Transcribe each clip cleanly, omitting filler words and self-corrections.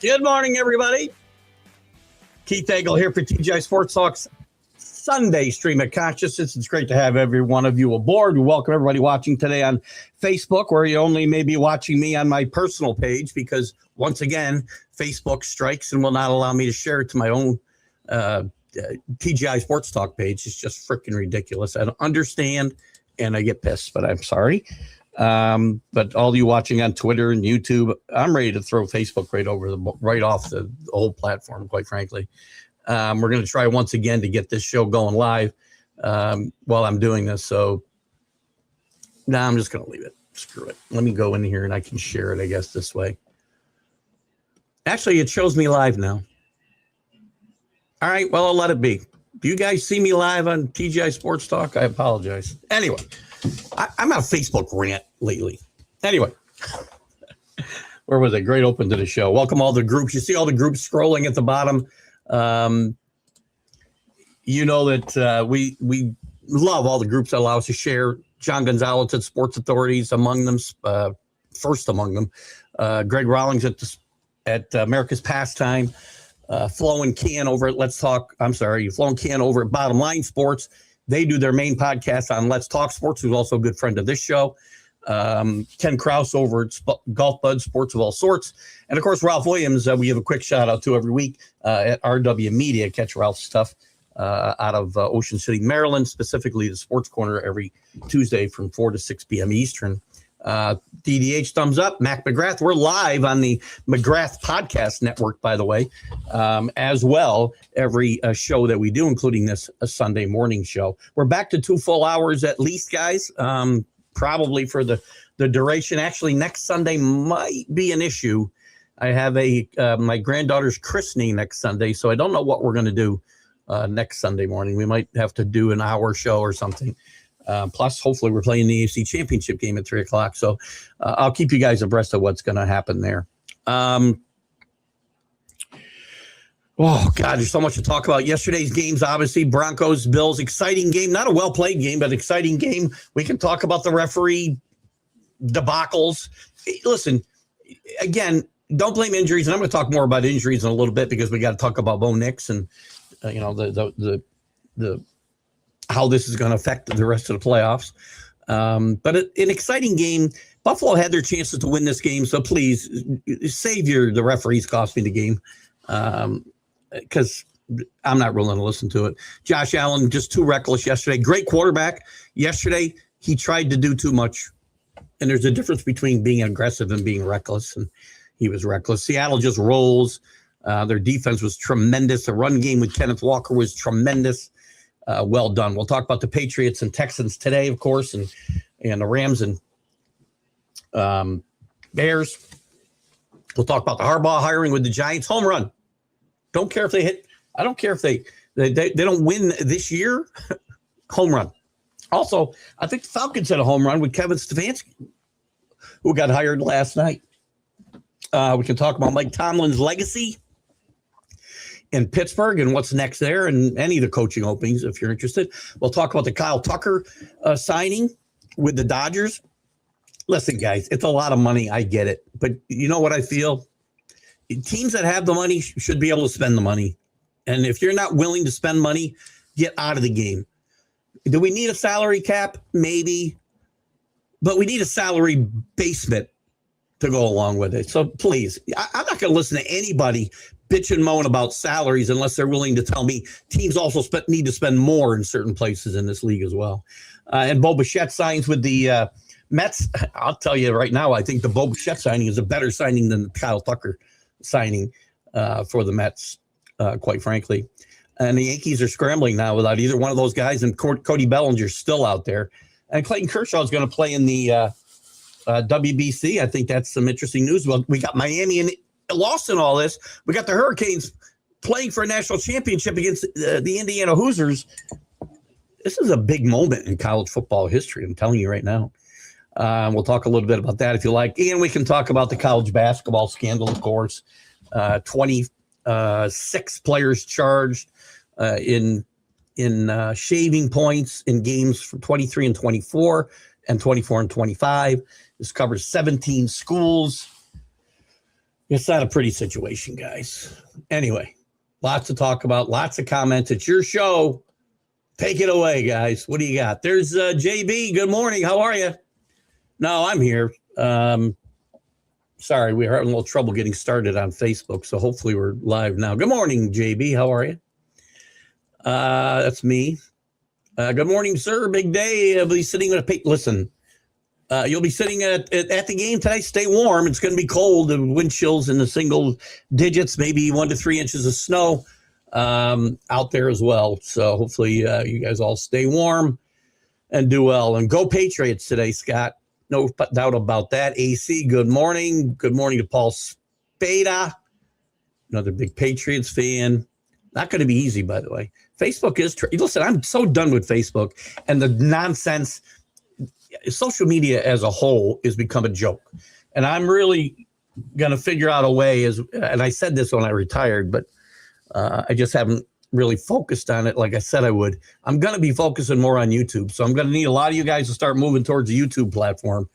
Good morning, everybody. Keith Engle here for TGI Sports Talk's Sunday stream of consciousness. It's great to have every one of you aboard. We welcome everybody watching today on Facebook, where you only may be watching me on my personal page because, once again, Facebook strikes and will not allow me to share it to my own TGI Sports Talk page. It's just freaking ridiculous. I don't understand, and I get pissed, but I'm sorry. But all you watching on Twitter and YouTube, I'm ready to throw Facebook right off the whole platform, quite frankly. We're going to try once again to get this show going live while I'm doing this. So now I'm just going to leave it. Screw it. Let me go in here and I can share it, I guess, this way. Actually, it shows me live now. All right. Well, I'll let it be. Do you guys see me live on TGI Sports Talk? I apologize. Anyway. I'm on a Facebook rant lately. Anyway, where was it? Great open to the show. Welcome all the groups. You see all the groups scrolling at the bottom. You know that we love all the groups that allow us to share. John Gonzalez at Sports Authorities, among them, first among them. Greg Rawlings at America's Pastime. Flo and Can over at Flo and Can over at Bottom Line Sports. They do their main podcast on Let's Talk Sports, who's also a good friend of this show. Ken Krause over at Golf Bud Sports of All Sorts. And, of course, Ralph Williams, we give a quick shout-out to every week at RW Media. Catch Ralph's stuff out of Ocean City, Maryland, specifically the Sports Corner every Tuesday from 4 to 6 p.m. Eastern. DDH thumbs up. Mac McGrath. We're live on the McGrath Podcast Network, by the way, as well. Every show that we do, including this Sunday morning show. We're back to 2 full hours at least, guys. Probably for the duration. Actually, next Sunday might be an issue. I have my granddaughter's christening next Sunday, so I don't know what we're going to do next Sunday morning. We might have to do an hour show or something. Plus, hopefully, we're playing the AFC Championship game at 3 o'clock. So I'll keep you guys abreast of what's going to happen there. Oh, God, there's so much to talk about. Yesterday's games, obviously, Broncos, Bills, exciting game. Not a well-played game, but exciting game. We can talk about the referee debacles. Listen, again, don't blame injuries. And I'm going to talk more about injuries in a little bit because we got to talk about Bo Nix and, the how this is going to affect the rest of the playoffs. But an exciting game. Buffalo had their chances to win this game, so please save the referees cost me the game because I'm not willing to listen to it. Josh Allen, just too reckless yesterday. Great quarterback. Yesterday, he tried to do too much, and there's a difference between being aggressive and being reckless, and he was reckless. Seattle just rolls. Their defense was tremendous. The run game with Kenneth Walker was tremendous. Well done. We'll talk about the Patriots and Texans today, of course, and the Rams and Bears. We'll talk about the Harbaugh hiring with the Giants. Home run. Don't care if they hit. I don't care if they don't win this year. Home run. Also, I think the Falcons had a home run with Kevin Stefanski, who got hired last night. We can talk about Mike Tomlin's legacy in Pittsburgh and what's next there and any of the coaching openings if you're interested. We'll talk about the Kyle Tucker signing with the Dodgers. Listen, guys, it's a lot of money. I get it. But you know what I feel? teams that have the money should be able to spend the money. And if you're not willing to spend money, get out of the game. Do we need a salary cap? Maybe. But we need a salary basement to go along with it. So please, I'm not going to listen to anybody bitch and moan about salaries unless they're willing to tell me teams also need to spend more in certain places in this league as well. And Bo Bichette signs with the Mets. I'll tell you right now, I think the Bo Bichette signing is a better signing than the Kyle Tucker signing for the Mets, quite frankly. And the Yankees are scrambling now without either one of those guys, and Cody Bellinger's still out there. And Clayton Kershaw is going to play in the WBC. I think that's some interesting news. Well, we got Miami and lost in all this. We got the Hurricanes playing for a national championship against the Indiana Hoosiers. This is a big moment in college football history. I'm telling you right now. We'll talk a little bit about that if you like. And we can talk about the college basketball scandal, of course. 26 players charged in shaving points in games from 23 and 24 and 24 and 25. This covers 17 schools. It's not a pretty situation, guys. Anyway, lots to talk about, lots of comments. It's your show. Take it away, guys. What do you got? There's JB. Good morning. How are you? No, I'm here. Sorry, we were having a little trouble getting started on Facebook, so hopefully we're live now. Good morning, JB. How are you? That's me. Good morning, sir. Big day. I'll be sitting at a listen. You'll be sitting at the game tonight. Stay warm. It's going to be cold. The wind chills in the single digits, maybe 1 to 3 inches of snow out there as well. So hopefully you guys all stay warm and do well. And go Patriots today, Scott. No doubt about that. AC, good morning. Good morning to Paul Spada, another big Patriots fan. Not going to be easy, by the way. Facebook is listen, I'm so done with Facebook and the nonsense. Social media as a whole has become a joke. And I'm really going to figure out a way, and I said this when I retired, but I just haven't really focused on it like I said I would. I'm going to be focusing more on YouTube. So I'm going to need a lot of you guys to start moving towards the YouTube platform.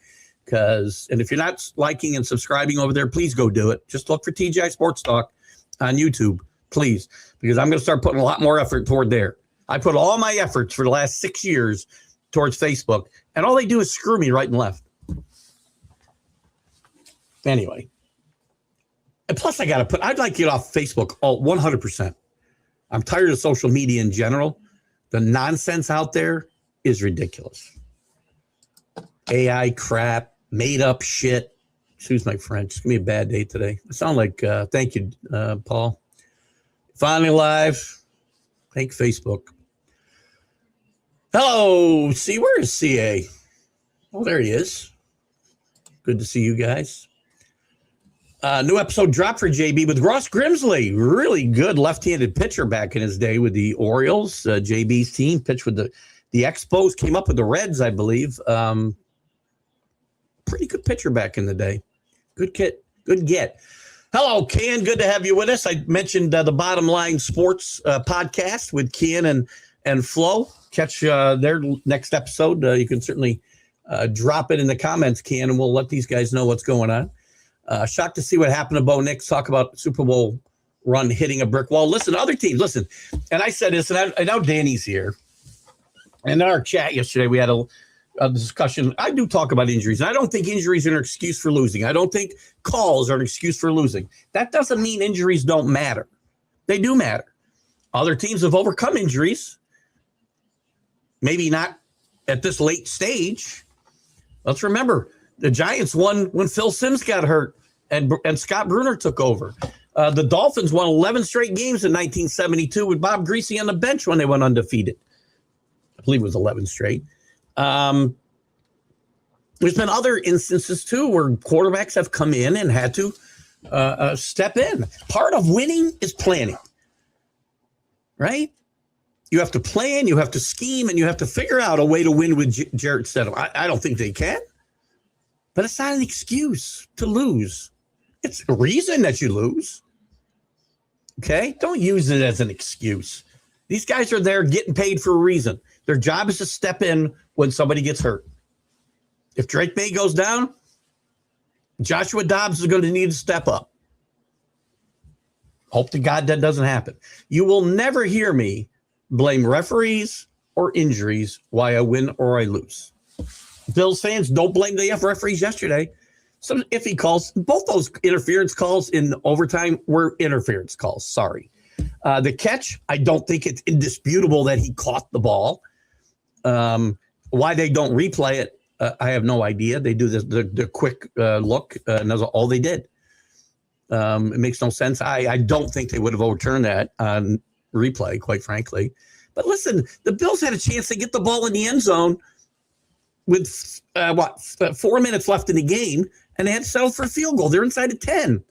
And if you're not liking and subscribing over there, please go do it. Just look for TGI Sports Talk on YouTube, please, because I'm going to start putting a lot more effort toward there. I put all my efforts for the last 6 years towards Facebook, and all they do is screw me right and left. Anyway. And plus, I'd like to get off Facebook all 100%. I'm tired of social media in general. The nonsense out there is ridiculous. AI crap, made up shit. Excuse my French. It's going to be a bad day today. I sound like, thank you, Paul. Finally live. Thank Facebook. Hello, C. Where is CA? Oh, there he is. Good to see you guys. New episode dropped for JB with Ross Grimsley. Really good left-handed pitcher back in his day with the Orioles. JB's team pitched with the Expos, came up with the Reds, I believe. Pretty good pitcher back in the day. Good get. Hello, Ken. Good to have you with us. I mentioned the Bottom Line Sports podcast with Ken and Flo. Catch their next episode. You can certainly drop it in the comments, Ken, and we'll let these guys know what's going on. Shocked to see what happened to Bo Nix. Talk about Super Bowl run hitting a brick wall. Listen, other teams, listen. And I said this, and I know Danny's here. And in our chat yesterday, we had a discussion. I do talk about injuries. And I don't think injuries are an excuse for losing. I don't think calls are an excuse for losing. That doesn't mean injuries don't matter. They do matter. Other teams have overcome injuries. Maybe not at this late stage. Let's remember, the Giants won when Phil Simms got hurt and Scott Brunner took over. The Dolphins won 11 straight games in 1972 with Bob Greasy on the bench when they went undefeated. I believe it was 11 straight. There's been other instances, too, where quarterbacks have come in and had to step in. Part of winning is planning, right? You have to plan, you have to scheme, and you have to figure out a way to win with Jarrett Stidham. I don't think they can. But it's not an excuse to lose. It's a reason that you lose. Okay? Don't use it as an excuse. These guys are there getting paid for a reason. Their job is to step in when somebody gets hurt. If Drake May goes down, Joshua Dobbs is going to need to step up. Hope to God that doesn't happen. You will never hear me blame referees or injuries why I win or I lose. Bills fans, don't blame the referees yesterday. Some iffy calls. Both those interference calls in overtime were interference calls. Sorry. The catch, I don't think it's indisputable that he caught the ball. Why they don't replay it, I have no idea. They do the quick look, and that's all they did. It makes no sense. I don't think they would have overturned that on replay, quite frankly. But listen, the Bills had a chance to get the ball in the end zone with 4 minutes left in the game, and they had to settle for a field goal. They're inside the 10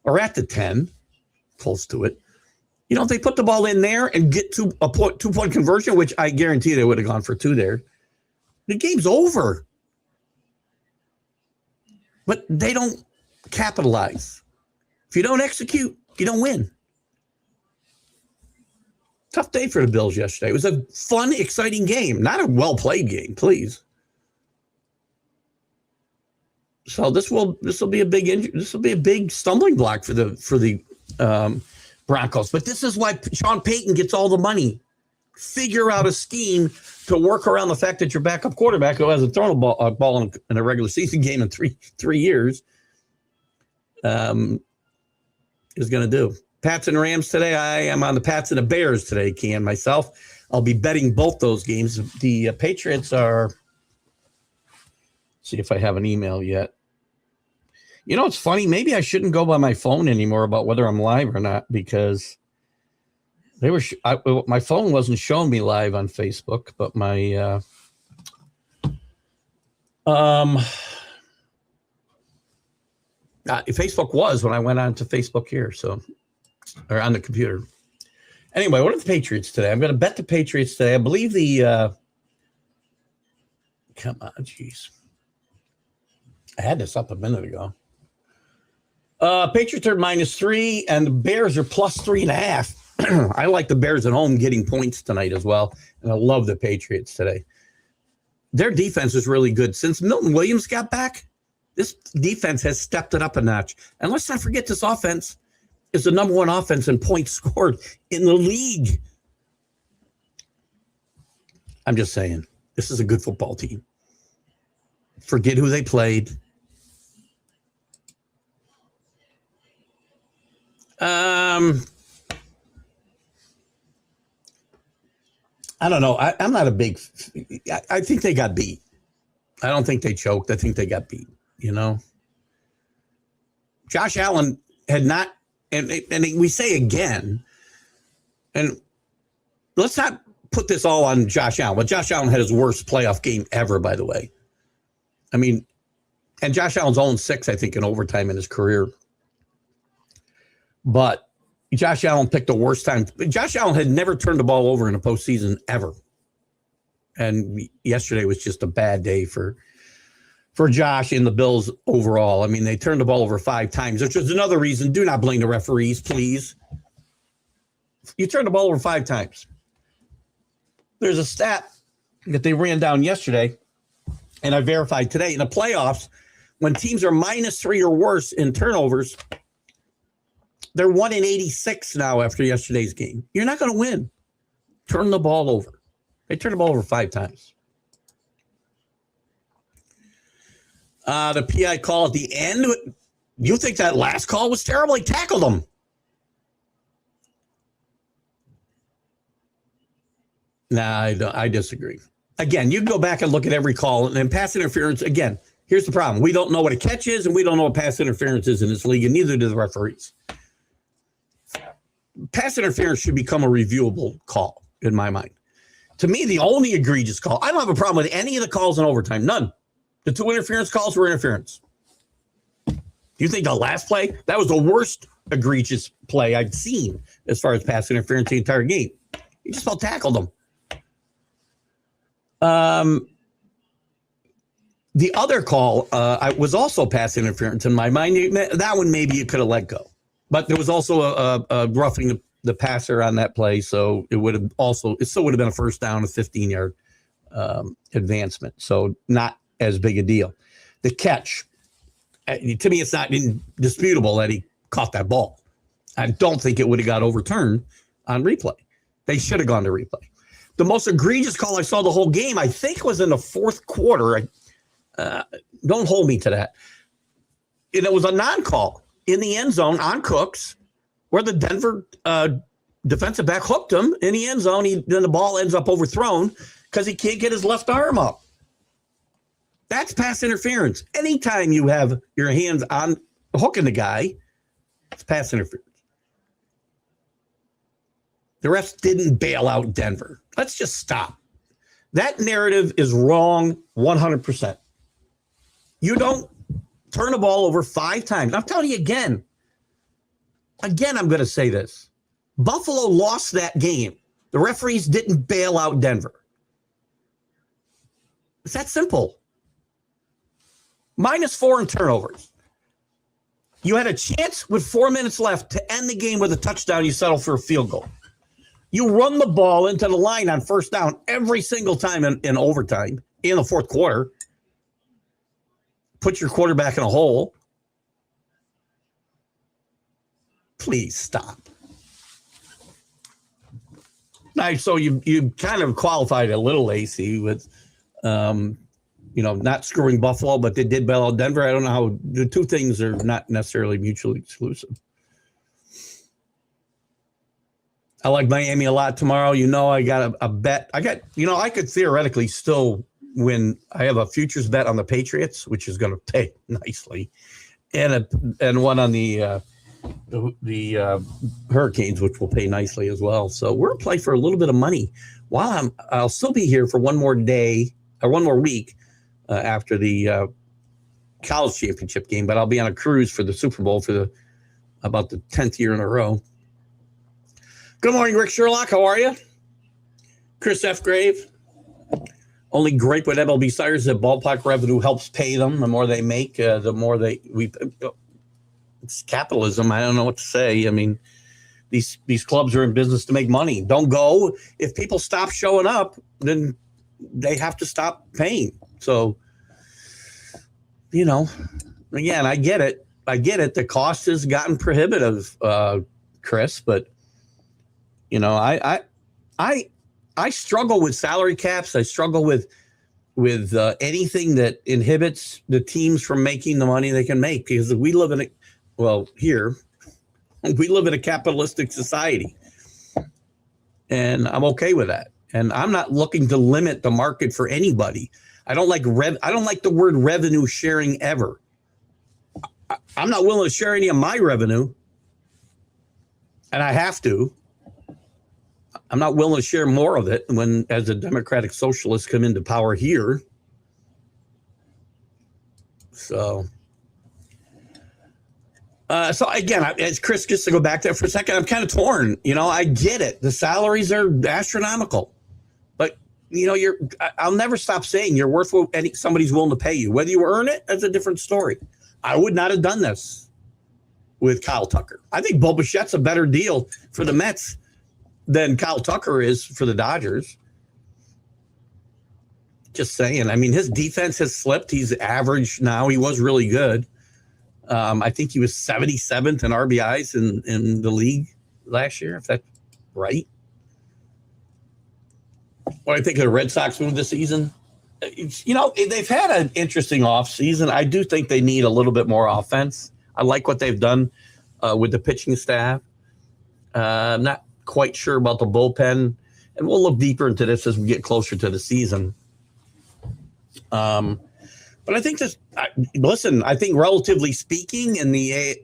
or at the 10, close to it. You know, if they put the ball in there and get to a 2-point conversion, which I guarantee they would have gone for 2 there, the game's over. But they don't capitalize. If you don't execute, you don't win. Tough day for the Bills yesterday. It was a fun, exciting game, not a well-played game, please. So this will be a big injury. This will be a big stumbling block for the Broncos. But this is why Sean Payton gets all the money. Figure out a scheme to work around the fact that your backup quarterback, who hasn't thrown a ball in a regular season game in three years, is going to do. Pats and Rams today. I am on the Pats and the Bears today, Ken, myself. I'll be betting both those games. The Patriots are, see if I have an email yet. You know, it's funny. Maybe I shouldn't go by my phone anymore about whether I'm live or not, because they were. My phone wasn't showing me live on Facebook, but my Facebook was when I went on to Facebook here, so, or on the computer. Anyway, what are the Patriots today? I'm going to bet the Patriots today. I believe come on, jeez. I had this up a minute ago. Patriots are -3, and the Bears are +3.5. I like the Bears at home getting points tonight as well, and I love the Patriots today. Their defense is really good. Since Milton Williams got back, this defense has stepped it up a notch. And let's not forget, this offense is the number 1 offense in points scored in the league. I'm just saying, this is a good football team. Forget who they played. I don't know. I'm not a big. I think they got beat. I don't think they choked. I think they got beat. You know, Josh Allen had not, and we say again, and let's not put this all on Josh Allen, but Josh Allen had his worst playoff game ever, by the way. I mean, and Josh Allen's 0-6, I think, in overtime in his career. But Josh Allen picked the worst time. Josh Allen had never turned the ball over in a postseason ever. And yesterday was just a bad day for Josh and the Bills overall. I mean, they turned the ball over 5 times, which is another reason. Do not blame the referees, please. You turned the ball over 5 times. There's a stat that they ran down yesterday, and I verified today. In the playoffs, when teams are -3 or worse in turnovers, they're 1-86 now after yesterday's game. You're not going to win. Turn the ball over. They turned the ball over 5 times. The PI call at the end. You think that last call was terrible? He tackled him. Nah, I disagree. Again, you can go back and look at every call, and then pass interference. Again, here's the problem. We don't know what a catch is, and we don't know what pass interference is in this league, and neither do the referees. Pass interference should become a reviewable call, in my mind. To me, the only egregious call, I don't have a problem with any of the calls in overtime. None. The 2 interference calls were interference. Do you think the last play, that was the worst egregious play I've seen as far as pass interference the entire game? He just about tackled him. The other call was also pass interference in my mind. That one maybe you could have let go. But there was also a roughing the passer on that play, so it still would have been a first down, a 15-yard advancement. So not as big a deal. The catch, to me, it's not indisputable that he caught that ball. I don't think it would have got overturned on replay. They should have gone to replay. The most egregious call I saw the whole game, I think, was in the fourth quarter. Don't hold me to that. And it was a non-call in the end zone on Cooks, where the Denver defensive back hooked him in the end zone. Then the ball ends up overthrown because he can't get his left arm up. That's pass interference. Anytime you have your hands on hooking the guy, it's pass interference. The refs didn't bail out Denver. Let's just stop. That narrative is wrong 100%. You don't turn the ball over 5 times. I'm telling you again, I'm going to say this. Buffalo lost that game. The referees didn't bail out Denver. It's that simple. -4 in turnovers. You had a chance with 4 minutes left to end the game with a touchdown. You settle for a field goal. You run the ball into the line on first down every single time in overtime in the fourth quarter. Put your quarterback in a hole. Please stop. Now, so you kind of qualified a little, Lacey, with not screwing Buffalo, but they did bail out Denver. I don't know how the two things are not necessarily mutually exclusive. I like Miami a lot tomorrow. I got a bet. I could theoretically still win. I have a futures bet on the Patriots, which is going to pay nicely, and one on the Hurricanes, which will pay nicely as well. So we're going to play for a little bit of money. While I'll still be here for one more day or one more week after the college championship game, but I'll be on a cruise for the Super Bowl for about the 10th year in a row. Good morning, Rick Sherlock. How are you? Chris F. Grave. Only gripe with MLB Stars that ballpark revenue helps pay them. The more they make, the more it's capitalism. I don't know what to say. I mean, these clubs are in business to make money. Don't go. If people stop showing up, then they have to stop paying. So, again, I get it. The cost has gotten prohibitive, Chris, but I struggle with salary caps. I struggle with anything that inhibits the teams from making the money they can make, because we live in a capitalistic society, and I'm okay with that. And I'm not looking to limit the market for anybody. I don't like the word revenue sharing ever. I'm not willing to share any of my revenue, and I have to. I'm not willing to share more of it as the Democratic Socialists come into power here. So again, as Chris, just to go back there for a second, I'm kind of torn. I get it. The salaries are astronomical, but I'll never stop saying you're worth what somebody's willing to pay you. Whether you earn it, that's a different story. I would not have done this with Kyle Tucker. I think Bo Bichette's a better deal for the Mets than Kyle Tucker is for the Dodgers. Just saying. I mean, his defense has slipped. He's average now. He was really good. I think he was 77th in RBIs in the league last year, if that's right. What I think of the Red Sox move this season, they've had an interesting offseason. I do think they need a little bit more offense. I like what they've done with the pitching staff. I'm not quite sure about the bullpen, and we'll look deeper into this as we get closer to the season. But I think I think relatively speaking in the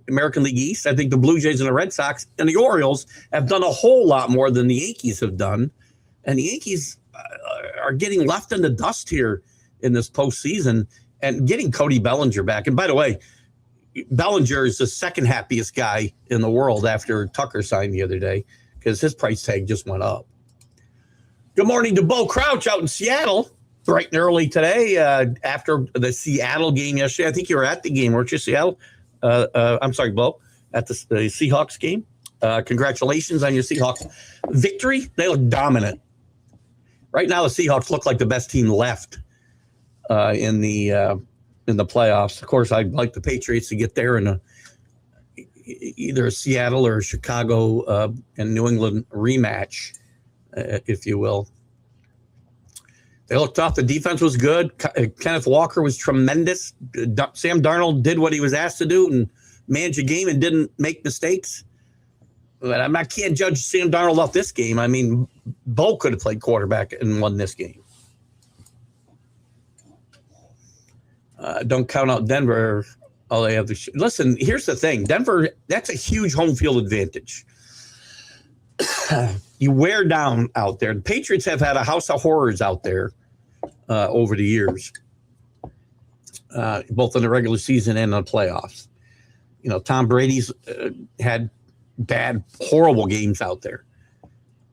American League East, I think the Blue Jays and the Red Sox and the Orioles have done a whole lot more than the Yankees have done. And the Yankees are getting left in the dust here in this postseason, and getting Cody Bellinger back. And by the way, Bellinger is the second happiest guy in the world after Tucker signed the other day, because his price tag just went up. Good morning to Bo Crouch out in Seattle, bright and early today after the Seattle game yesterday. I think you were at the game, weren't you, Seattle? I'm sorry, Bo, at the Seahawks game. Congratulations on your Seahawks victory. They look dominant. Right now, the Seahawks look like the best team left in the playoffs. Of course, I'd like the Patriots to get there, and either a Seattle or a Chicago and New England rematch, if you will. They looked tough. The defense was good. Kenneth Walker was tremendous. Sam Darnold did what he was asked to do and managed a game and didn't make mistakes. But I can't judge Sam Darnold off this game. I mean, Bo could have played quarterback and won this game. Don't count out Denver. All they have to listen. Here's the thing: Denver. That's a huge home field advantage. You wear down out there. The Patriots have had a house of horrors out there over the years, both in the regular season and the playoffs. You know, Tom Brady's had bad, horrible games out there.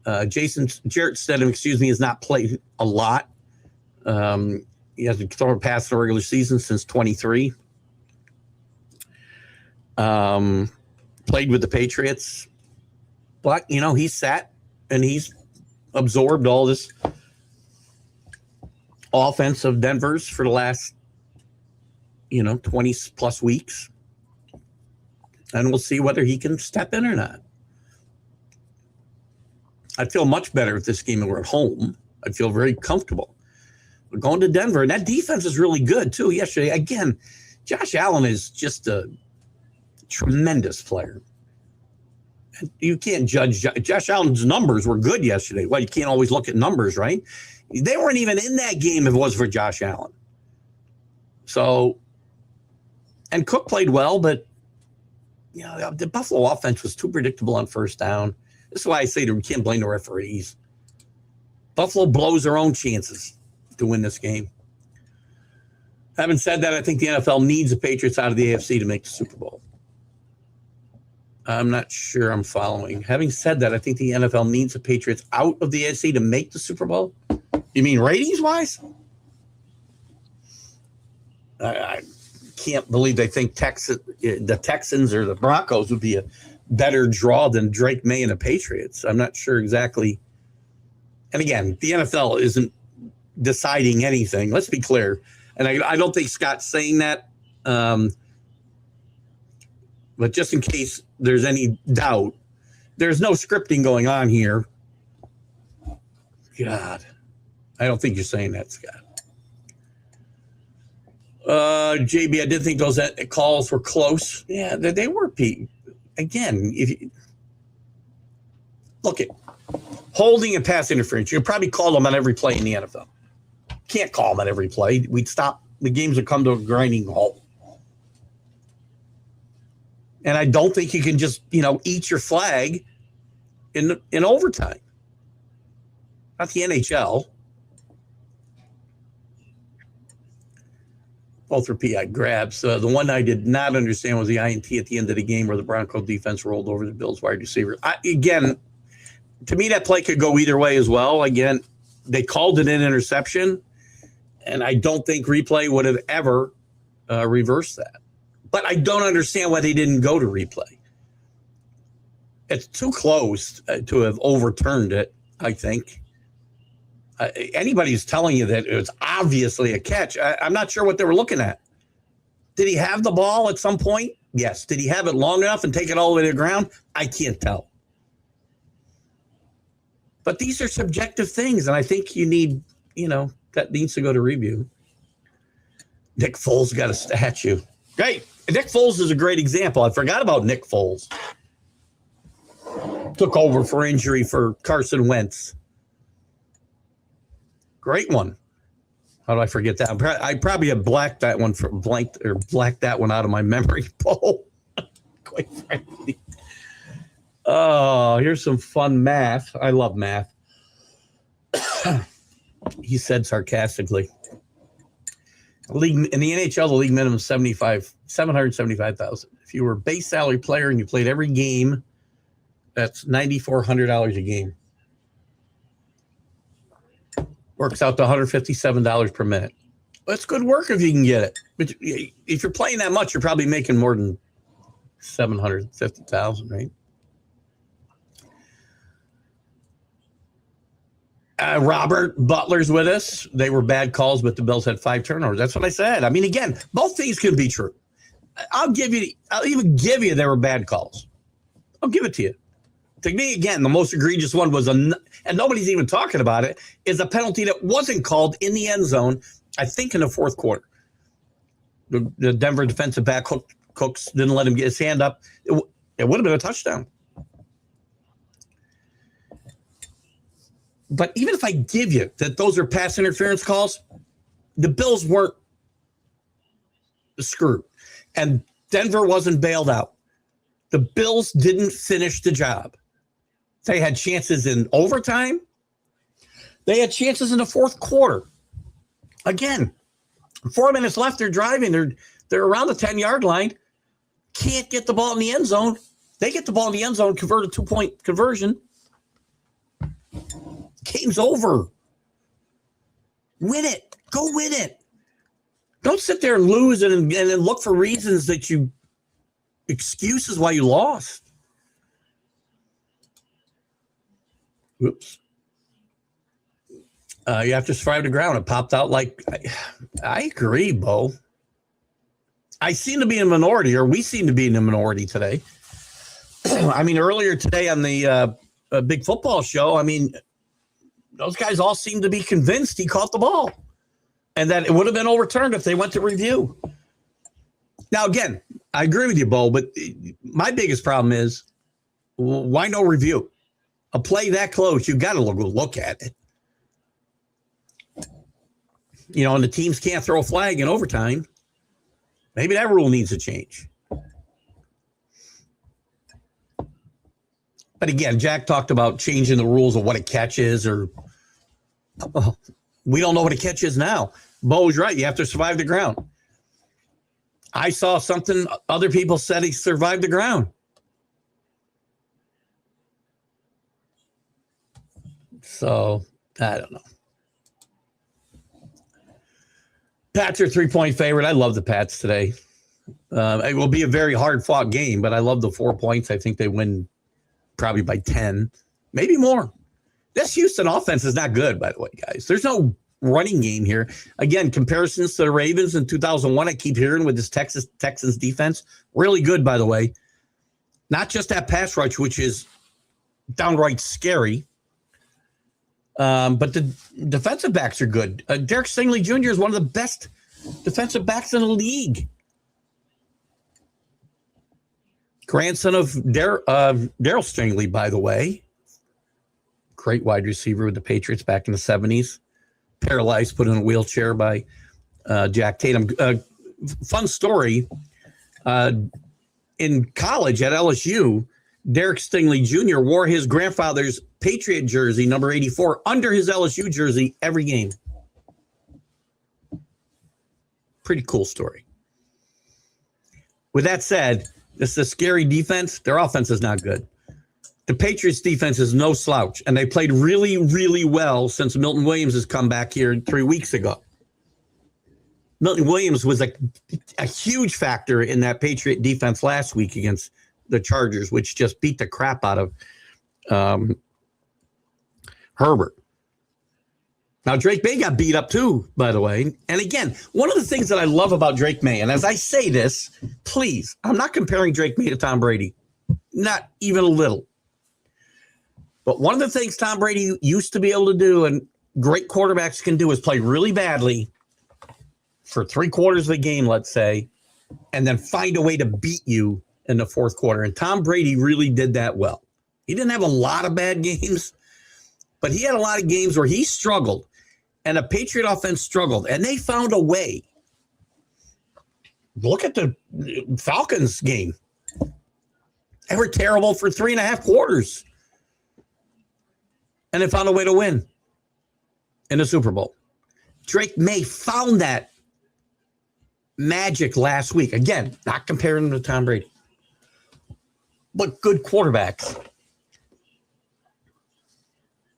Jarrett Stidham, has not played a lot. He hasn't thrown a pass in the regular season since 23. Played with the Patriots. But, he's sat and he's absorbed all this offense of Denver's for the last, 20 plus weeks. And we'll see whether he can step in or not. I'd feel much better if this game were at home. I'd feel very comfortable. We're going to Denver, and that defense is really good, too. Yesterday, again, Josh Allen is just a tremendous player. You can't judge. Josh Allen's numbers were good yesterday. Well, you can't always look at numbers, right? They weren't even in that game if it was for Josh Allen. So, and Cook played well, but, the Buffalo offense was too predictable on first down. This is why I say we can't blame the referees. Buffalo blows their own chances to win this game. Having said that, I think the NFL needs the Patriots out of the AFC to make the Super Bowl. I'm not sure I'm following. Having said that, I think the NFL needs the Patriots out of the AFC to make the Super Bowl. You mean ratings-wise? I can't believe they think the Texans or the Broncos would be a better draw than Drake May and the Patriots. I'm not sure exactly. And again, the NFL isn't deciding anything. Let's be clear. And I don't think Scott's saying that. But just in case there's any doubt, there's no scripting going on here. God, I don't think you're saying that, Scott. JB, I did think those calls were close. Yeah, they were, Pete. Again, look at holding and pass interference. You could probably call them on every play in the NFL. Can't call them on every play. We'd stop. The games would come to a grinding halt. And I don't think you can just, eat your flag in overtime. Not the NHL. Both are PI grabs. The one I did not understand was the INT at the end of the game where the Bronco defense rolled over the Bills wide receiver. Again, to me, that play could go either way as well. Again, they called it an interception, and I don't think replay would have ever reversed that. But I don't understand why they didn't go to replay. It's too close to have overturned it, I think. Anybody who's telling you that it was obviously a catch, I'm not sure what they were looking at. Did he have the ball at some point? Yes. Did he have it long enough and take it all the way to the ground? I can't tell. But these are subjective things, and I think you need, that needs to go to review. Nick Foles got a statue. Great. Nick Foles is a great example. I forgot about Nick Foles. Took over for injury for Carson Wentz. Great one. How do I forget that? I probably have blacked that one out of my memory. Quite frankly. Oh, here's some fun math. I love math. He said sarcastically. In the NHL, the league minimum is $775,000. If you were a base salary player and you played every game, that's $9,400 a game. Works out to $157 per minute. That's good work if you can get it. But if you're playing that much, you're probably making more than $750,000, right? Robert Butler's with us. They were bad calls, but the Bills had 5 turnovers. That's what I said. I mean, again, both things can be true. I'll even give you there were bad calls. I'll give it to you. To me, again, the most egregious one was, and nobody's even talking about it, is a penalty that wasn't called in the end zone, I think in the fourth quarter. The Denver defensive back, Cooks, didn't let him get his hand up. It would have been a touchdown. But even if I give you that those are pass interference calls, the Bills weren't screwed. And Denver wasn't bailed out. The Bills didn't finish the job. They had chances in overtime. They had chances in the fourth quarter. Again, 4 minutes left. They're driving. They're around the 10-yard line. Can't get the ball in the end zone. They get the ball in the end zone, convert a 2-point conversion. Game's over. Win it. Go win it. Don't sit there and lose and then look for reasons that you excuses why you lost. Oops. You have to survive the ground. It popped out like I agree, Bo. I seem to be in a minority, or we seem to be in a minority today. I mean, earlier today on the Big Football Show, I mean, those guys all seemed to be convinced he caught the ball and that it would have been overturned if they went to review. Now, again, I agree with you, Bo, but my biggest problem is why no review? A play that close, you got to look at it. You know, and the teams can't throw a flag in overtime. Maybe that rule needs to change. But again, Jack talked about changing the rules of what a catch is, or we don't know what a catch is now. Bo's right. You have to survive the ground. I saw something other people said he survived the ground. So, I don't know. Pats are 3-point favorite. I love the Pats today. It will be a very hard-fought game, but I love the 4 points. I think they win probably by 10, maybe more. This Houston offense is not good, by the way, guys. There's no running game here. Again, comparisons to the Ravens in 2001, I keep hearing with this Texans defense. Really good, by the way. Not just that pass rush, which is downright scary, but the defensive backs are good. Derek Stingley Jr. is one of the best defensive backs in the league. Grandson of Daryl Stingley, by the way. Great wide receiver with the Patriots back in the 70s. Paralyzed, put in a wheelchair by Jack Tatum. Fun story. In college at LSU, Derek Stingley Jr. wore his grandfather's Patriot jersey, number 84, under his LSU jersey every game. Pretty cool story. With that said, this is a scary defense. Their offense is not good. The Patriots defense is no slouch, and they played really, really well since Milton Williams has come back here 3 weeks ago. Milton Williams was a huge factor in that Patriot defense last week against the Chargers, which just beat the crap out of Herbert. Now, Drake May got beat up too, by the way. And again, one of the things that I love about Drake May, and as I say this, please, I'm not comparing Drake May to Tom Brady. Not even a little. But one of the things Tom Brady used to be able to do, and great quarterbacks can do, is play really badly for 3/4 of the game, let's say, and then find a way to beat you in the fourth quarter. And Tom Brady really did that well. He didn't have a lot of bad games, but he had a lot of games where he struggled, and the Patriot offense struggled, and they found a way. Look at the Falcons game. They were terrible for 3.5 quarters. And they found a way to win in the Super Bowl. Drake May found that magic last week. Again, not comparing him to Tom Brady. But good quarterbacks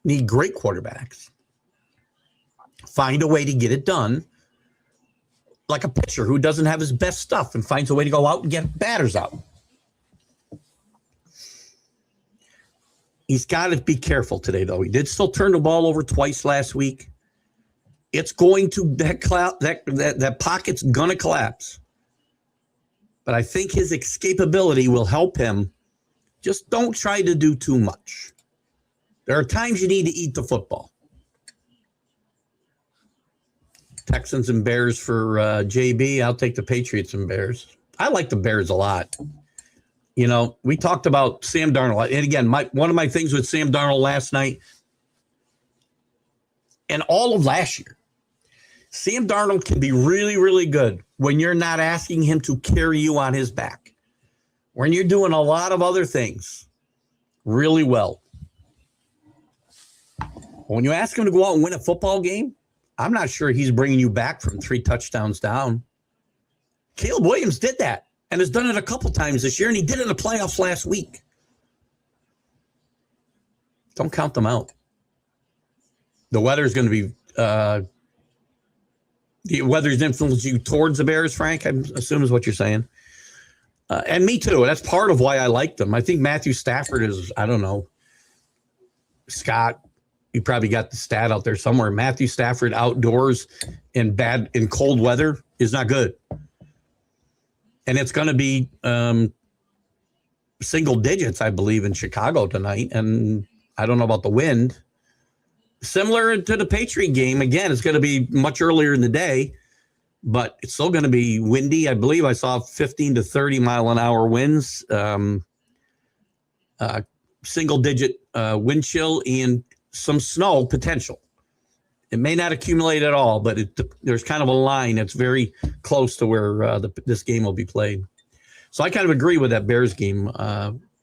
need great quarterbacks. Find a way to get it done, like a pitcher who doesn't have his best stuff and finds a way to go out and get batters out. He's got to be careful today, though. He did still turn the ball over twice last week. It's going to that pocket's going to collapse. but I think his escapability will help him. Just don't try to do too much. There are times you need to eat the football. Texans and Bears for JB. I'll take the Patriots and Bears. I like the Bears a lot. You know, we talked about Sam Darnold. And again, one of my things with Sam Darnold last night and all of last year, Sam Darnold can be really, really good when you're not asking him to carry you on his back. When you're doing a lot of other things really well. When you ask him to go out and win a football game, I'm not sure he's bringing you back from 3 touchdowns down. Caleb Williams did that and has done it a couple times this year, and he did it in the playoffs last week. Don't count them out. The weather's going to be the weather's influenced you towards the Bears, Frank, I assume is what you're saying. And me too. That's part of why I like them. I think Matthew Stafford is, I don't know, Scott, you probably got the stat out there somewhere. Matthew Stafford outdoors in cold weather is not good. And it's going to be single digits, I believe, in Chicago tonight. And I don't know about the wind. Similar to the Patriot game, again, it's going to be much earlier in the day, but it's still going to be windy. I believe I saw 15 to 30 mile an hour winds, single digit wind chill, and some snow potential. It may not accumulate at all, but there's kind of a line that's very close to where this game will be played. So I kind of agree with that Bears game,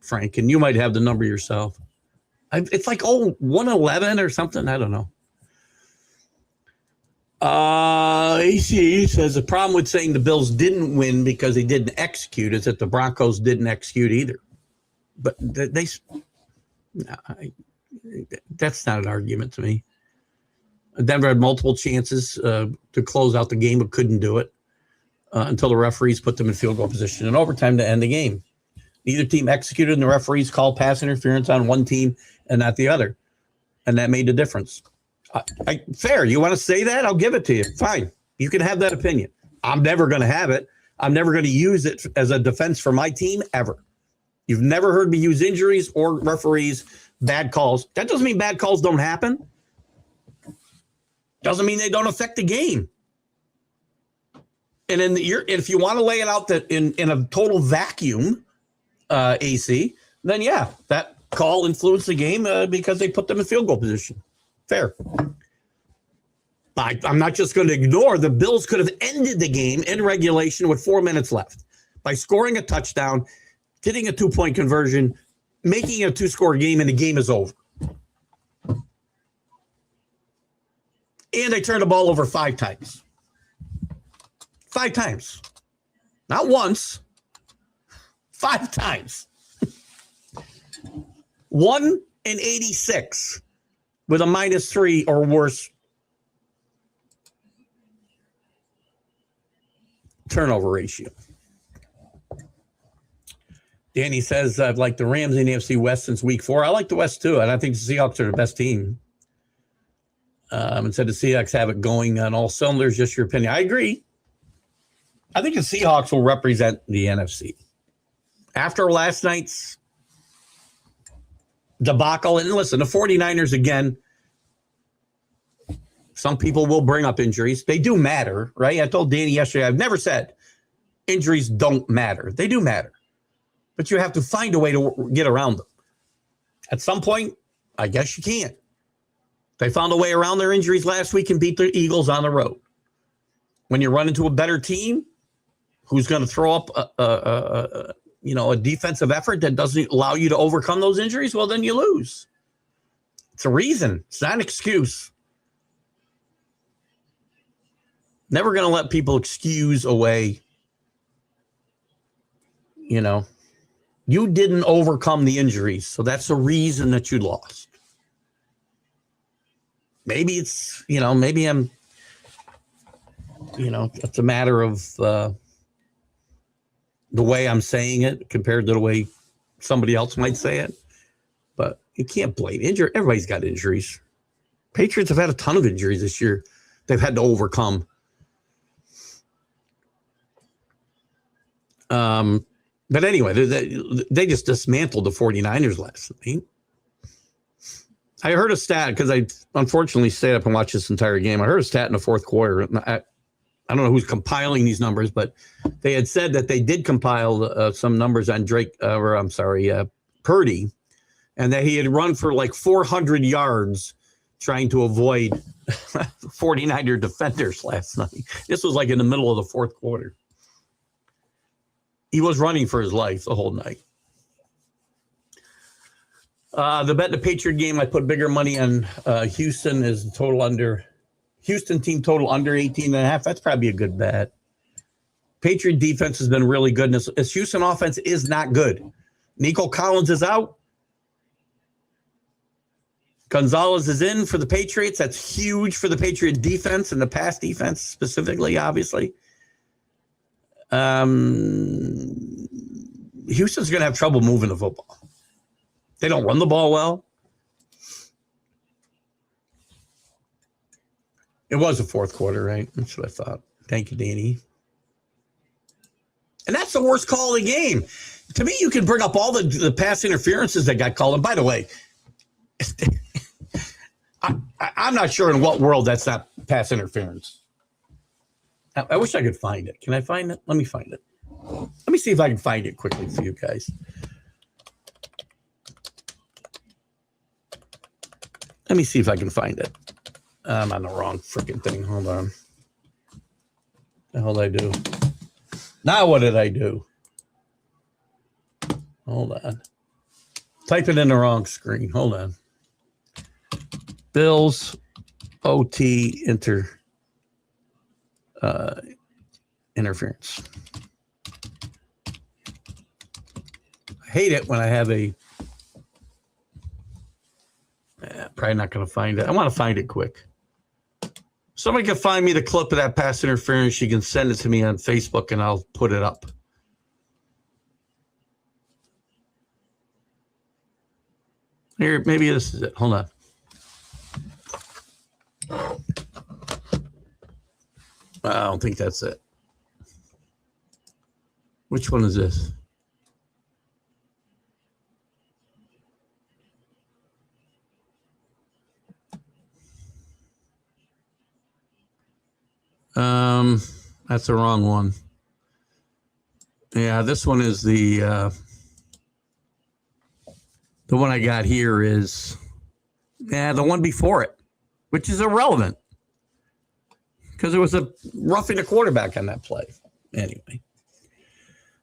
Frank, and you might have the number yourself. It's like, 111 or something. I don't know. AC says the problem with saying the Bills didn't win because they didn't execute is that the Broncos didn't execute either. But that's not an argument to me. Denver had multiple chances to close out the game, but couldn't do it until the referees put them in field goal position in overtime to end the game. Neither team executed, and the referees called pass interference on one team and not the other. And that made the difference. Fair. You want to say that? I'll give it to you. Fine. You can have that opinion. I'm never going to have it. I'm never going to use it as a defense for my team ever. You've never heard me use injuries or referees, bad calls. That doesn't mean bad calls don't happen. Doesn't mean they don't affect the game. And if you want to lay it out that in a total vacuum, AC, then yeah, that call influenced the game because they put them in field goal position. Fair. I'm not just going to ignore the Bills could have ended the game in regulation with 4 minutes left by scoring a touchdown, getting a 2-point conversion, making a 2-score game, and the game is over. And they turned the ball over 5 times. 5 times. Not once. 5 times. 1 in 86 with a -3 or worse turnover ratio. Danny says, I've liked the Rams in the AFC West since week 4. I like the West too, and I think the Seahawks are the best team. And said the Seahawks have it going on all cylinders. Just your opinion. I agree. I think the Seahawks will represent the NFC. After last night's debacle, and listen, the 49ers, again, some people will bring up injuries. They do matter, right? I told Danny yesterday, I've never said injuries don't matter. They do matter. But you have to find a way to get around them. At some point, I guess you can't. They found a way around their injuries last week and beat the Eagles on the road. When you run into a better team who's going to throw up a defensive effort that doesn't allow you to overcome those injuries, well, then you lose. It's a reason. It's not an excuse. Never going to let people excuse away, you didn't overcome the injuries, so that's the reason that you lost. Maybe it's, maybe I'm, it's a matter of the way I'm saying it compared to the way somebody else might say it. But you can't blame injury. Everybody's got injuries. Patriots have had a ton of injuries this year they've had to overcome. But anyway, they just dismantled the 49ers last night. I heard a stat because I unfortunately stayed up and watched this entire game. I heard a stat in the fourth quarter. I don't know who's compiling these numbers, but they had said that they did compile some numbers on Purdy, and that he had run for like 400 yards trying to avoid 49er defenders last night. This was like in the middle of the fourth quarter. He was running for his life the whole night. The bet in the Patriot game, I put bigger money on Houston is total under. Houston team total under 18.5. That's probably a good bet. Patriot defense has been really good. And this Houston offense is not good. Nico Collins is out. Gonzalez is in for the Patriots. That's huge for the Patriot defense and the pass defense specifically, obviously. Houston's going to have trouble moving the football. They don't run the ball well. It was the fourth quarter, right? That's what I thought. Thank you, Danny. And that's the worst call of the game. To me, you can bring up all the pass interferences that got called. And by the way, I'm not sure in what world that's not pass interference. I wish I could find it. Can I find it? Let me find it. Let me see if I can find it quickly for you guys. Let me see if I can find it. I'm on the wrong freaking thing. Hold on. The hell did I do? Now what did I do? Hold on. Type it in the wrong screen. Hold on. Bills OT interference. I hate it when I have a probably not going to find it. I want to find it quick. Somebody can find me the clip of that pass interference. You can send it to me on Facebook and I'll put it up. Here, maybe this is it. Hold on. I don't think that's it. Which one is this? That's the wrong one. Yeah, this one is the one I got here is the one before it, which is irrelevant because it was a roughing a quarterback on that play. Anyway,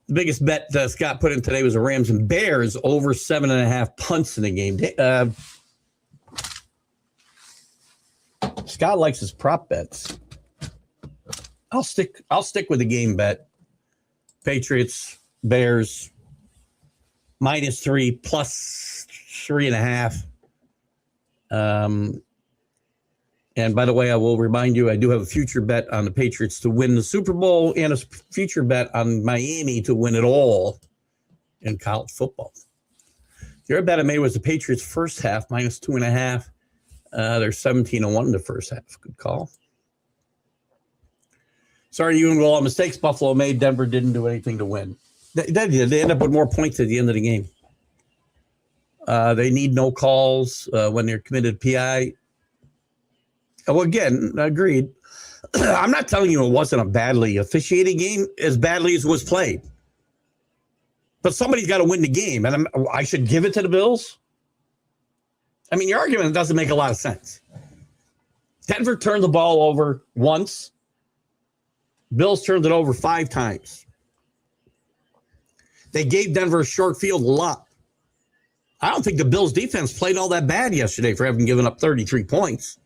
the biggest bet Scott put in today was the Rams and Bears over 7.5 punts in the game. Scott likes his prop bets. I'll stick with the game bet. Patriots, Bears, -3 plus 3.5. And by the way, I will remind you, I do have a future bet on the Patriots to win the Super Bowl and a future bet on Miami to win it all in college football. The other bet I made was the Patriots first half, -2.5. They're 17-1 in the first half. Good call. Sorry, you and with all mistakes Buffalo made. Denver didn't do anything to win. They end up with more points at the end of the game. They need no calls when they're committed PI. Well, again, agreed. I'm not telling you it wasn't a badly officiated game, as badly as it was played. But somebody's got to win the game, and I should give it to the Bills? I mean, your argument doesn't make a lot of sense. Denver turned the ball over once. Bills turned it over 5 times. They gave Denver a short field a lot. I don't think the Bills defense played all that bad yesterday for having given up 33 points.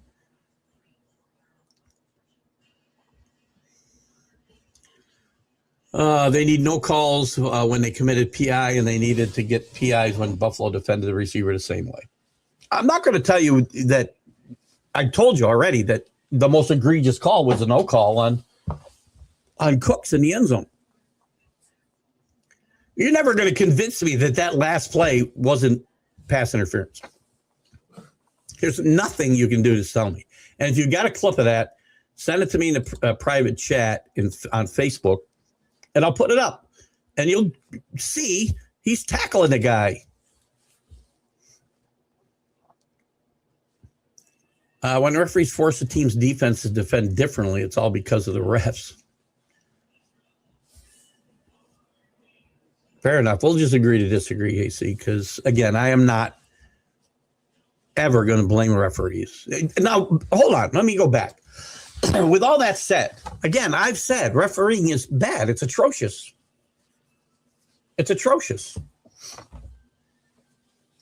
They need no calls when they committed PI, and they needed to get PIs when Buffalo defended the receiver the same way. I'm not going to tell you that I told you already that the most egregious call was a no call on Cooks in the end zone. You're never going to convince me that last play wasn't pass interference. There's nothing you can do to tell me. And if you've got a clip of that, send it to me in a private chat on Facebook, and I'll put it up. and you'll see he's tackling the guy. When referees force a team's defense to defend differently, it's all because of the refs. Fair enough. We'll just agree to disagree, AC, because, again, I am not ever going to blame referees. Now, hold on. Let me go back. With all that said, again, I've said refereeing is bad. It's atrocious. It's atrocious.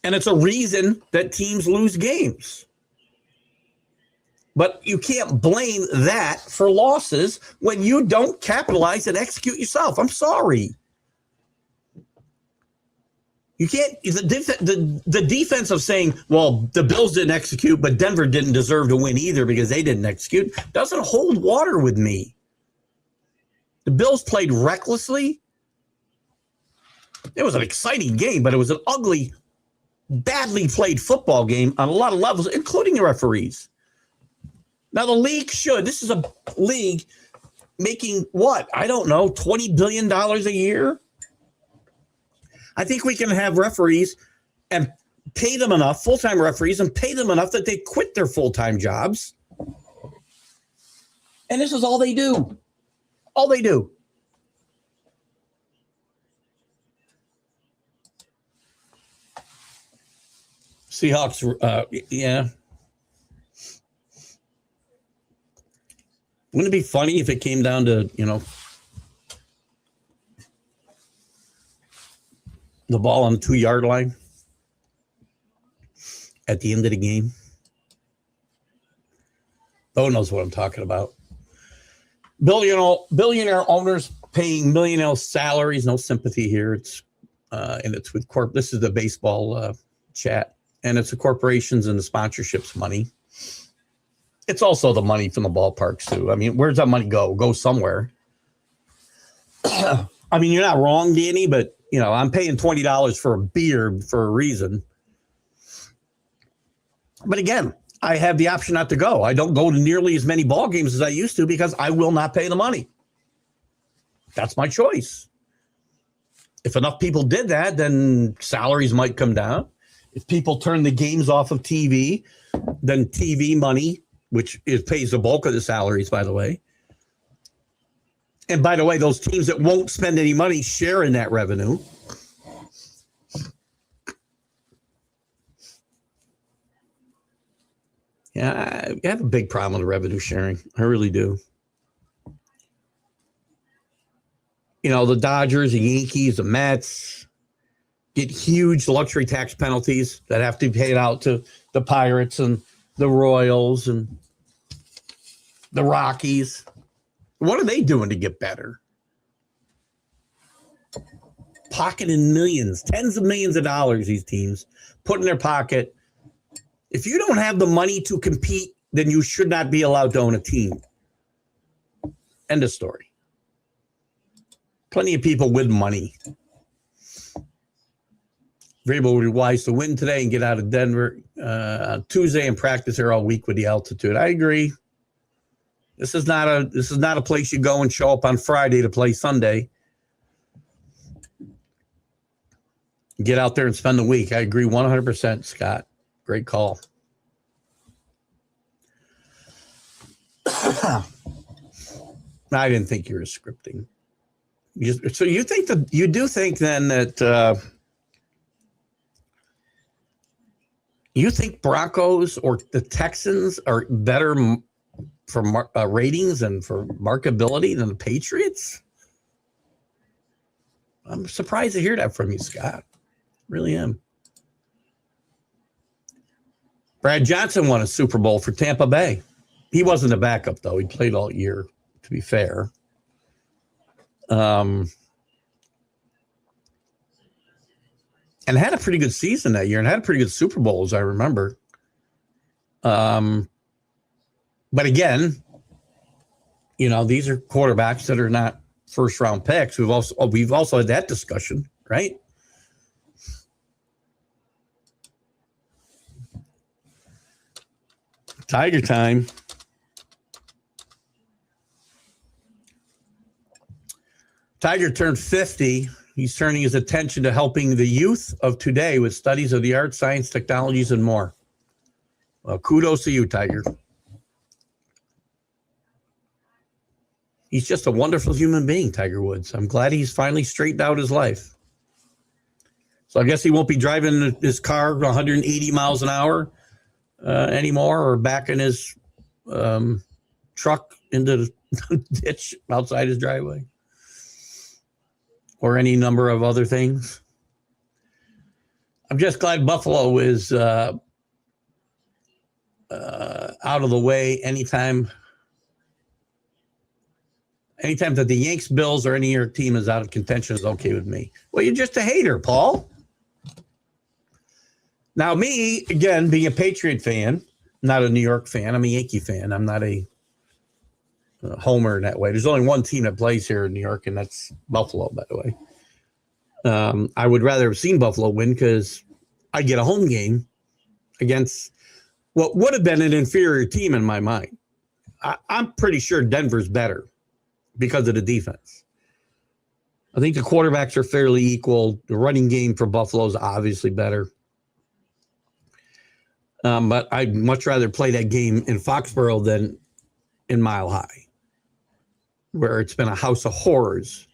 And it's a reason that teams lose games. But you can't blame that for losses when you don't capitalize and execute yourself. I'm sorry. You can't, the defense of saying, well, the Bills didn't execute, but Denver didn't deserve to win either because they didn't execute, doesn't hold water with me. The Bills played recklessly. It was an exciting game, but it was an ugly, badly played football game on a lot of levels, including the referees. Now, the league should. This is a league making what? I don't know, $20 billion a year? I think we can have referees and pay them enough, full-time referees, and pay them enough that they quit their full-time jobs. And this is all they do. All they do. Seahawks, yeah. Wouldn't it be funny if it came down to, the ball on the 2-yard line at the end of the game? Bo knows what I'm talking about. Billionaire owners paying millionaire salaries. No sympathy here. And it's with This is the baseball chat, and it's the corporations and the sponsorships money. It's also the money from the ballparks too. I mean, where's that money go? Go somewhere. I mean, you're not wrong, Danny, but I'm paying $20 for a beer for a reason. But again, I have the option not to go. I don't go to nearly as many ball games as I used to because I will not pay the money. That's my choice. If enough people did that, then salaries might come down. If people turn the games off of TV, then TV money, which pays the bulk of the salaries, by the way. And by the way, those teams that won't spend any money share in that revenue. Yeah, I have a big problem with revenue sharing. I really do. The Dodgers, the Yankees, the Mets get huge luxury tax penalties that have to be paid out to the Pirates and the Royals and the Rockies. What are they doing to get better? Pocketing millions, tens of millions of dollars, these teams put in their pocket. If you don't have the money to compete, then you should not be allowed to own a team. End of story. Plenty of people with money. Vrabel would be wise to win today and get out of Denver on Tuesday and practice there all week with the altitude. I agree. This is not a place you go and show up on Friday to play Sunday. Get out there and spend the week. I agree 100%, Scott. Great call. I didn't think you were scripting. So you do think then that you think Broncos or the Texans are better for ratings and for marketability than the Patriots? I'm surprised to hear that from you, Scott. Really am. Brad Johnson won a Super Bowl for Tampa Bay. He wasn't a backup, though. He played all year, to be fair. And had a pretty good season that year and had a pretty good Super Bowl, as I remember. But again, these are quarterbacks that are not first-round picks. We've also had that discussion, right? Tiger time. Tiger turned 50 He's turning his attention to helping the youth of today with studies of the arts, science, technologies, and more. Well, kudos to you, Tiger. He's just a wonderful human being, Tiger Woods. I'm glad he's finally straightened out his life. So I guess he won't be driving his car 180 miles an hour anymore, or backing his truck into the ditch outside his driveway, or any number of other things. I'm just glad Buffalo is out of the way. Anytime that the Yanks, Bills, or any of your team is out of contention is okay with me. Well, you're just a hater, Paul. Now, me, again, being a Patriot fan, not a New York fan. I'm a Yankee fan. I'm not a homer in that way. There's only one team that plays here in New York, and that's Buffalo, by the way. I would rather have seen Buffalo win because I get a home game against what would have been an inferior team in my mind. I'm pretty sure Denver's better because of the defense. I think the quarterbacks are fairly equal. The running game for Buffalo is obviously better. But I'd much rather play that game in Foxborough than in Mile High, where it's been a house of horrors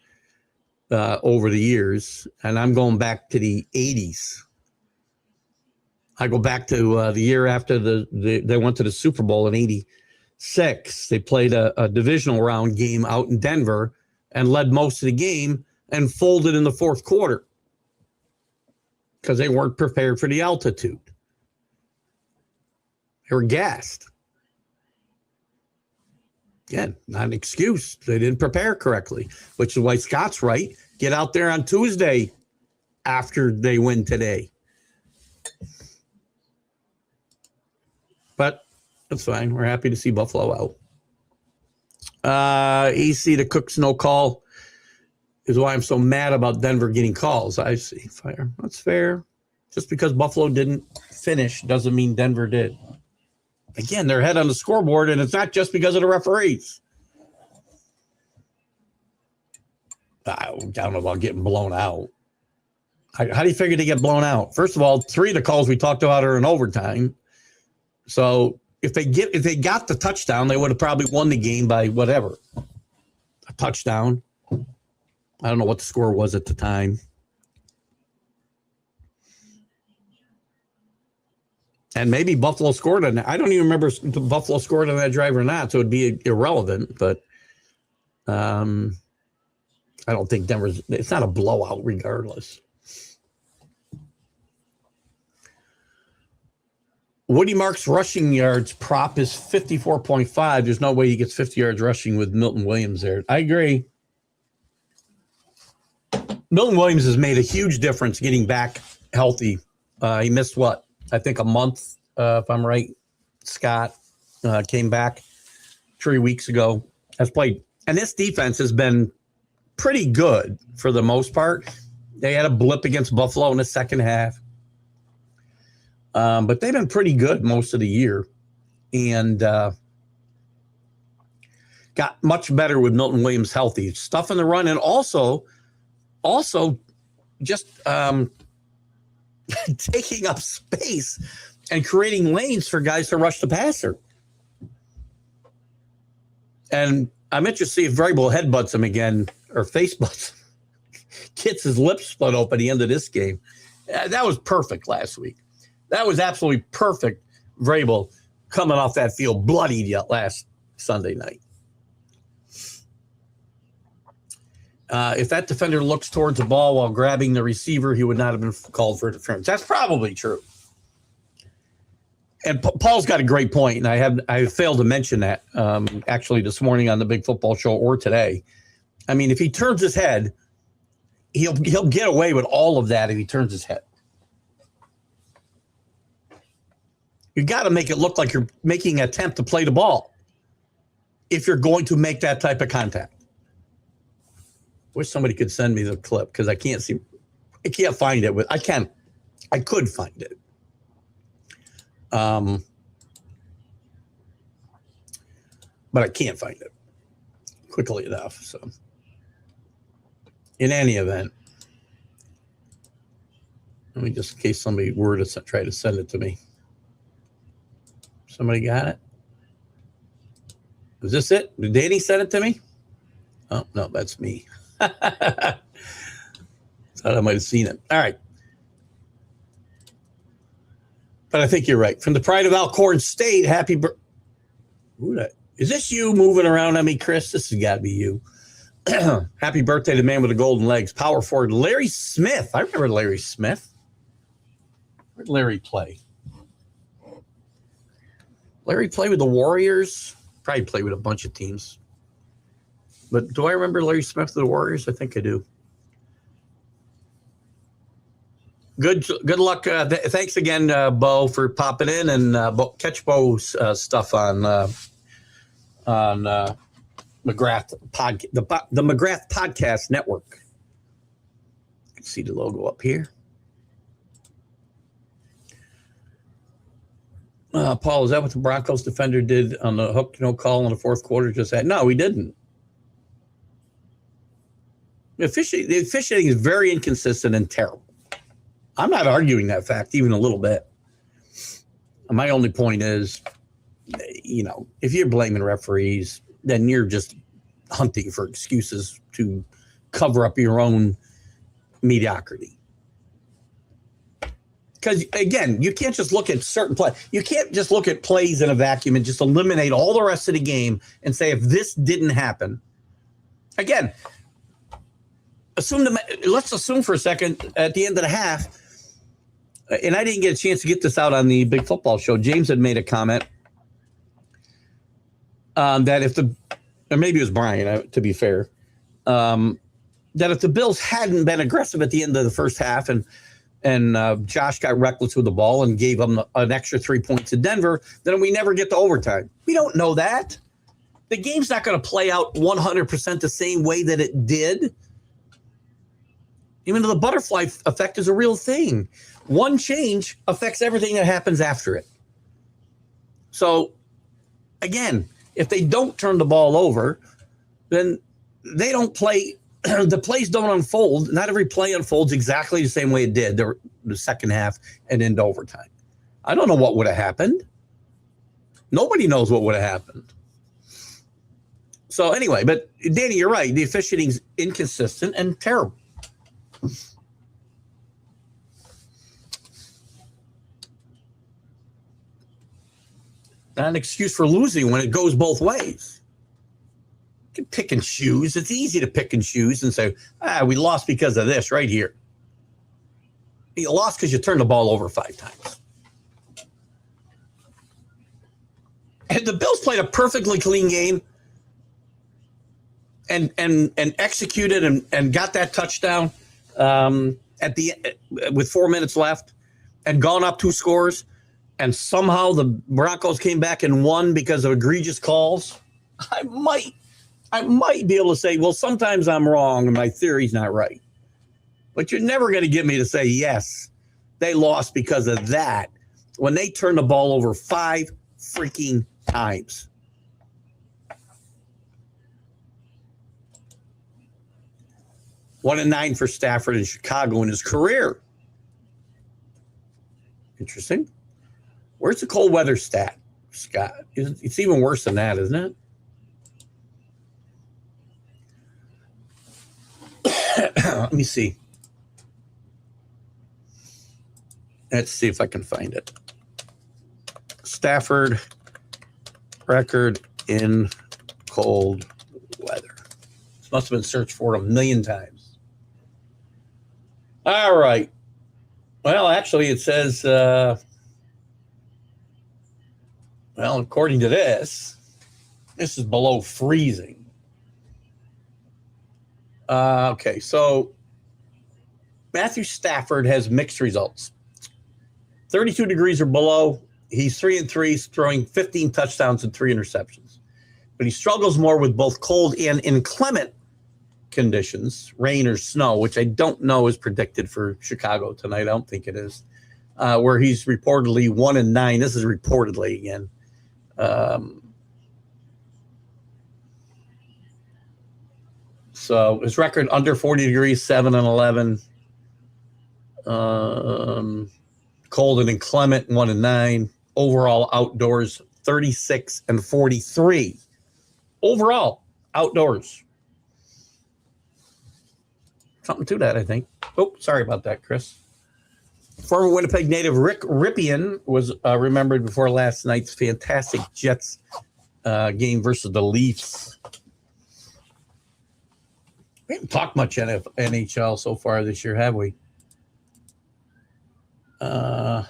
over the years. And I'm going back to the 80s. I go back to the year after they went to the Super Bowl in 86. They played a divisional round game out in Denver and led most of the game and folded in the fourth quarter because they weren't prepared for the altitude. They were gassed. Again, not an excuse. They didn't prepare correctly, which is why Scott's right. Get out there on Tuesday after they win today. But that's fine. We're happy to see Buffalo out. AC, the Cook's no call is why I'm so mad about Denver getting calls. I see. Fire. That's fair. Just because Buffalo didn't finish doesn't mean Denver did. Again, they're ahead on the scoreboard, and it's not just because of the referees. I don't know about getting blown out. How do you figure they get blown out? First of all, 3 of the calls we talked about are in overtime. So if they got the touchdown, they would have probably won the game by whatever. A touchdown. I don't know what the score was at the time. And maybe Buffalo scored on that. I don't even remember if Buffalo scored on that drive or not, so it'd be irrelevant. But I don't think it's not a blowout regardless. Woody Mark's rushing yards prop is 54.5. There's no way he gets 50 yards rushing with Milton Williams there. I agree. Milton Williams has made a huge difference getting back healthy. He missed what? I think a month, if I'm right. Scott came back 3 weeks ago. Has played. And this defense has been pretty good for the most part. They had a blip against Buffalo in the second half. But they've been pretty good most of the year. And got much better with Milton Williams healthy. Stuff in the run. And also just taking up space and creating lanes for guys to rush the passer. And I'm interested to see if Vrabel headbutts him again or face butts him. Gets his lips split open at the end of this game. That was perfect last week. That was absolutely perfect. Vrabel coming off that field bloodied last Sunday night. If that defender looks towards the ball while grabbing the receiver, he would not have been called for interference. That's probably true. And Paul's got a great point, and I failed to mention that actually this morning on the Big Football Show or today. I mean, if he turns his head, he'll get away with all of that if he turns his head. You got to make it look like you're making an attempt to play the ball if you're going to make that type of contact. Wish somebody could send me the clip because I can't find it. I could find it. But I can't find it quickly enough. So in any event, Let me just, in case somebody were to try to send it to me. Somebody got it? Is this it? Did Danny send it to me? Oh, no, that's me. Thought I might have seen it. All right. But I think you're right. From the pride of Alcorn State, happy birthday. Is this you moving around on me, Chris? This has got to be you. Happy birthday to the man with the golden legs. Power forward, Larry Smith. I remember Larry Smith. Where'd Larry play? Larry played with the Warriors. Probably played with a bunch of teams. But do I remember Larry Smith with the Warriors? I think I do. Good luck. Thanks again, Bo, for popping in, and catch Bo's stuff on McGrath the McGrath Podcast Network. You can see the logo up here. Paul, is that what the Broncos defender did on the hook no call in the fourth quarter? Just that? No, he didn't. The officiating is very inconsistent and terrible. I'm not arguing that fact even a little bit. My only point is, if you're blaming referees, then you're just hunting for excuses to cover up your own mediocrity. Because, again, you can't just look at certain plays. You can't just look at plays in a vacuum and just eliminate all the rest of the game and say, if this didn't happen. Again, let's assume for a second at the end of the half, and I didn't get a chance to get this out on the Big Football Show. James had made a comment that or maybe it was Brian, to be fair, that if the Bills hadn't been aggressive at the end of the first half and Josh got reckless with the ball and gave them an extra 3 points to Denver, then we never get to overtime. We don't know that. The game's not going to play out 100% the same way that it did. Even though the butterfly effect is a real thing. One change affects everything that happens after it. So, again, if they don't turn the ball over, then they don't play. The plays don't unfold. Not every play unfolds exactly the same way it did the second half and into overtime. I don't know what would have happened. Nobody knows what would have happened. So anyway, but Danny, you're right. The officiating's inconsistent and terrible. Not an excuse for losing when it goes both ways. You can pick and choose. It's easy to pick and choose and say, we lost because of this right here. You lost because you turned the ball over 5 times. And the Bills played a perfectly clean game and executed and got that touchdown with 4 minutes left and gone up 2 scores, and somehow the Broncos came back and won because of egregious calls, I might be able to say, well, sometimes I'm wrong and my theory's not right. But you're never going to get me to say, yes, they lost because of that when they turned the ball over 5 freaking times. One and 9 for Stafford in Chicago in his career. Interesting. Where's the cold weather stat, Scott? It's even worse than that, isn't it? Let me see. Let's see if I can find it. Stafford record in cold weather. This must have been searched for a million times. All right. Well, actually, it says, according to this is below freezing. Okay, so Matthew Stafford has mixed results. 32 degrees or below. He's 3-3, throwing 15 touchdowns and 3 interceptions. But he struggles more with both cold and inclement conditions, rain or snow, which I don't know is predicted for Chicago tonight. I don't think it is. Where he's reportedly 1 and 9. This is reportedly again. So his record under 40 degrees, 7 and 11. Cold and inclement, 1-9. Overall outdoors, 36-43. Overall outdoors. Something to that, I think. Oh, sorry about that, Chris. Former Winnipeg native Rick Ripien was remembered before last night's fantastic Jets game versus the Leafs. We haven't talked much NHL so far this year, have we? How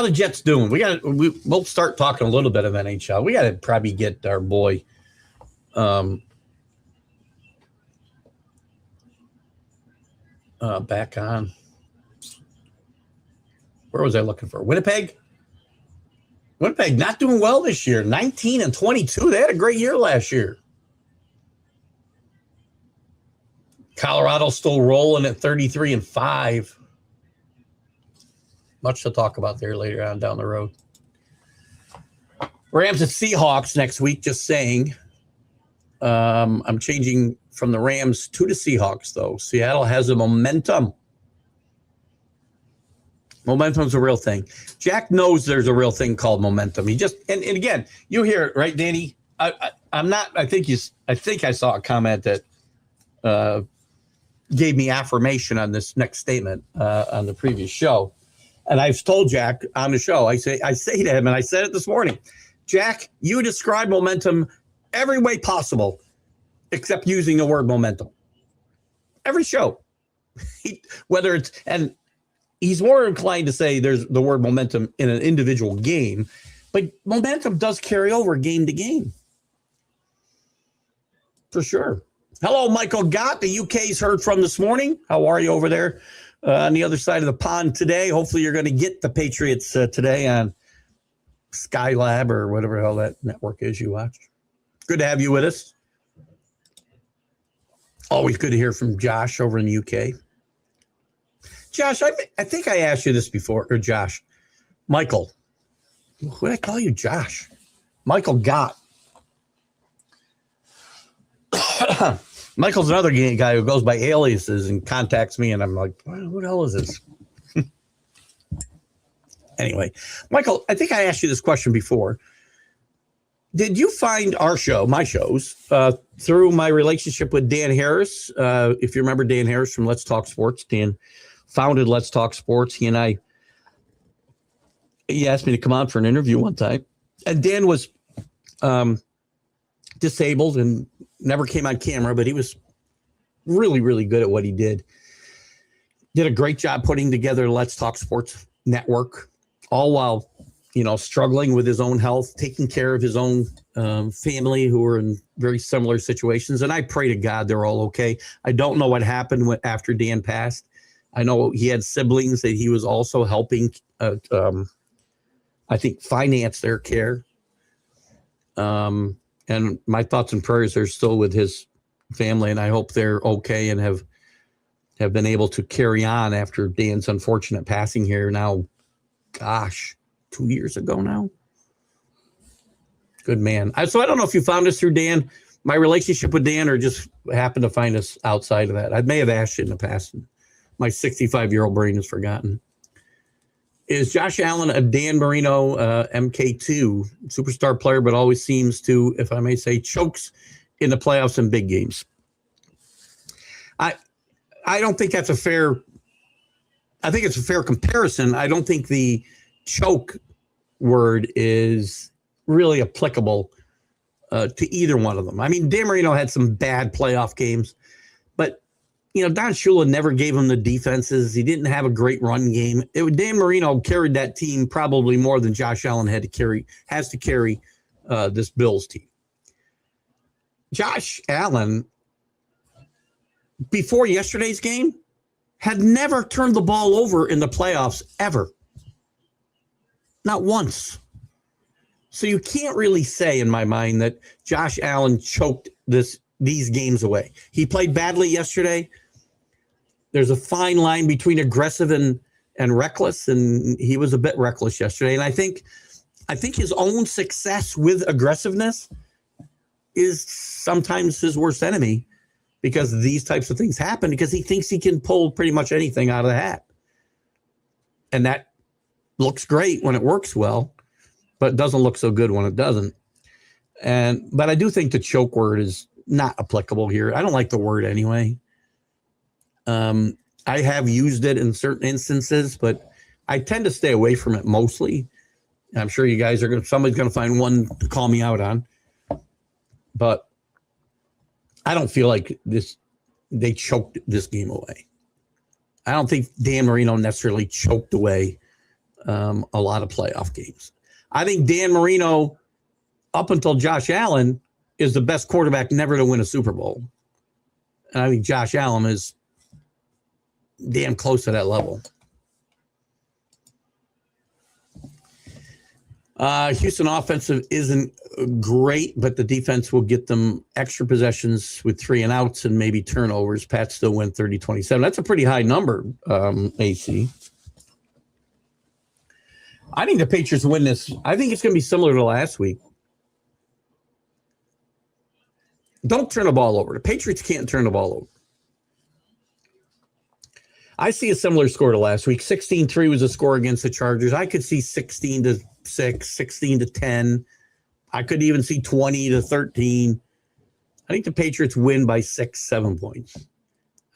the Jets doing? We'll start talking a little bit of NHL. We got to probably get our boy back on. Where was I looking for? Winnipeg not doing well this year. 19-22. They had a great year last year. Colorado still rolling at 33-5. Much to talk about there later on down the road. Rams and Seahawks next week, just saying. I'm changing from the Rams to the Seahawks, though. Seattle has a momentum. Momentum's a real thing. Jack knows there's a real thing called momentum. He just and again, you hear it, right, Danny? I'm not. I think I saw a comment that gave me affirmation on this next statement on the previous show, and I've told Jack on the show. I say to him, and I said it this morning, Jack, you describe momentum every way possible, except using the word momentum. Every show, whether it's and. He's more inclined to say there's the word momentum in an individual game, but momentum does carry over game to game. For sure. Hello, Michael Gott. The UK's heard from this morning. How are you over there on the other side of the pond today? Hopefully you're going to get the Patriots today on Skylab or whatever the hell that network is you watch. Good to have you with us. Always good to hear from Josh over in the UK. Josh, I think I asked you this before, or Josh. Michael. What did I call you, Josh? Michael Gott. Michael's another guy who goes by aliases and contacts me, and I'm like, who the hell is this? Anyway, Michael, I think I asked you this question before. Did you find our show, my shows, through my relationship with Dan Harris? If you remember Dan Harris from Let's Talk Sports, Dan founded Let's Talk Sports. He asked me to come on for an interview one time. And Dan was disabled and never came on camera, but he was really, really good at what he did. Did a great job putting together Let's Talk Sports Network, all while, struggling with his own health, taking care of his own family who were in very similar situations. And I pray to God they're all okay. I don't know what happened after Dan passed. I know he had siblings that he was also helping, I think, finance their care. And my thoughts and prayers are still with his family, and I hope they're okay and have been able to carry on after Dan's unfortunate passing here now, 2 years ago now. Good man. So I don't know if you found us through Dan, my relationship with Dan, or just happened to find us outside of that. I may have asked you in the past. My 65-year-old brain has forgotten. Is Josh Allen a Dan Marino MK2 superstar player, but always seems to, if I may say, chokes in the playoffs and big games? I don't think that's a fair. I think it's a fair comparison. I don't think the choke word is really applicable to either one of them. I mean, Dan Marino had some bad playoff games, but Don Shula never gave him the defenses. He didn't have a great run game. Dan Marino carried that team probably more than Josh Allen has to carry this Bills team. Josh Allen, before yesterday's game, had never turned the ball over in the playoffs ever. Not once. So you can't really say, in my mind, that Josh Allen choked these games away. He played badly yesterday. There's a fine line between aggressive and reckless, and he was a bit reckless yesterday. And I think his own success with aggressiveness is sometimes his worst enemy. because these types of things happen because he thinks he can pull pretty much anything out of the hat. And that looks great when it works well, but it doesn't look so good when it doesn't. But I do think the choke word is not applicable here. I don't like the word anyway. I have used it in certain instances, but I tend to stay away from it mostly. I'm sure you guys somebody's going to find one to call me out on, but I don't feel like they choked this game away. I don't think Dan Marino necessarily choked away a lot of playoff games. I think Dan Marino, up until Josh Allen, is the best quarterback never to win a Super Bowl. And I think Josh Allen is damn close to that level. Houston offensive isn't great, but the defense will get them extra possessions with 3 and outs and maybe turnovers. Pats still win 30-27. That's a pretty high number, AC. I think the Patriots win this. I think it's going to be similar to last week. Don't turn the ball over. The Patriots can't turn the ball over. I see a similar score to last week. 16-3 was a score against the Chargers. I could see 16-6, 16-10. I could even see 20-13. I think the Patriots win by 6-7 points.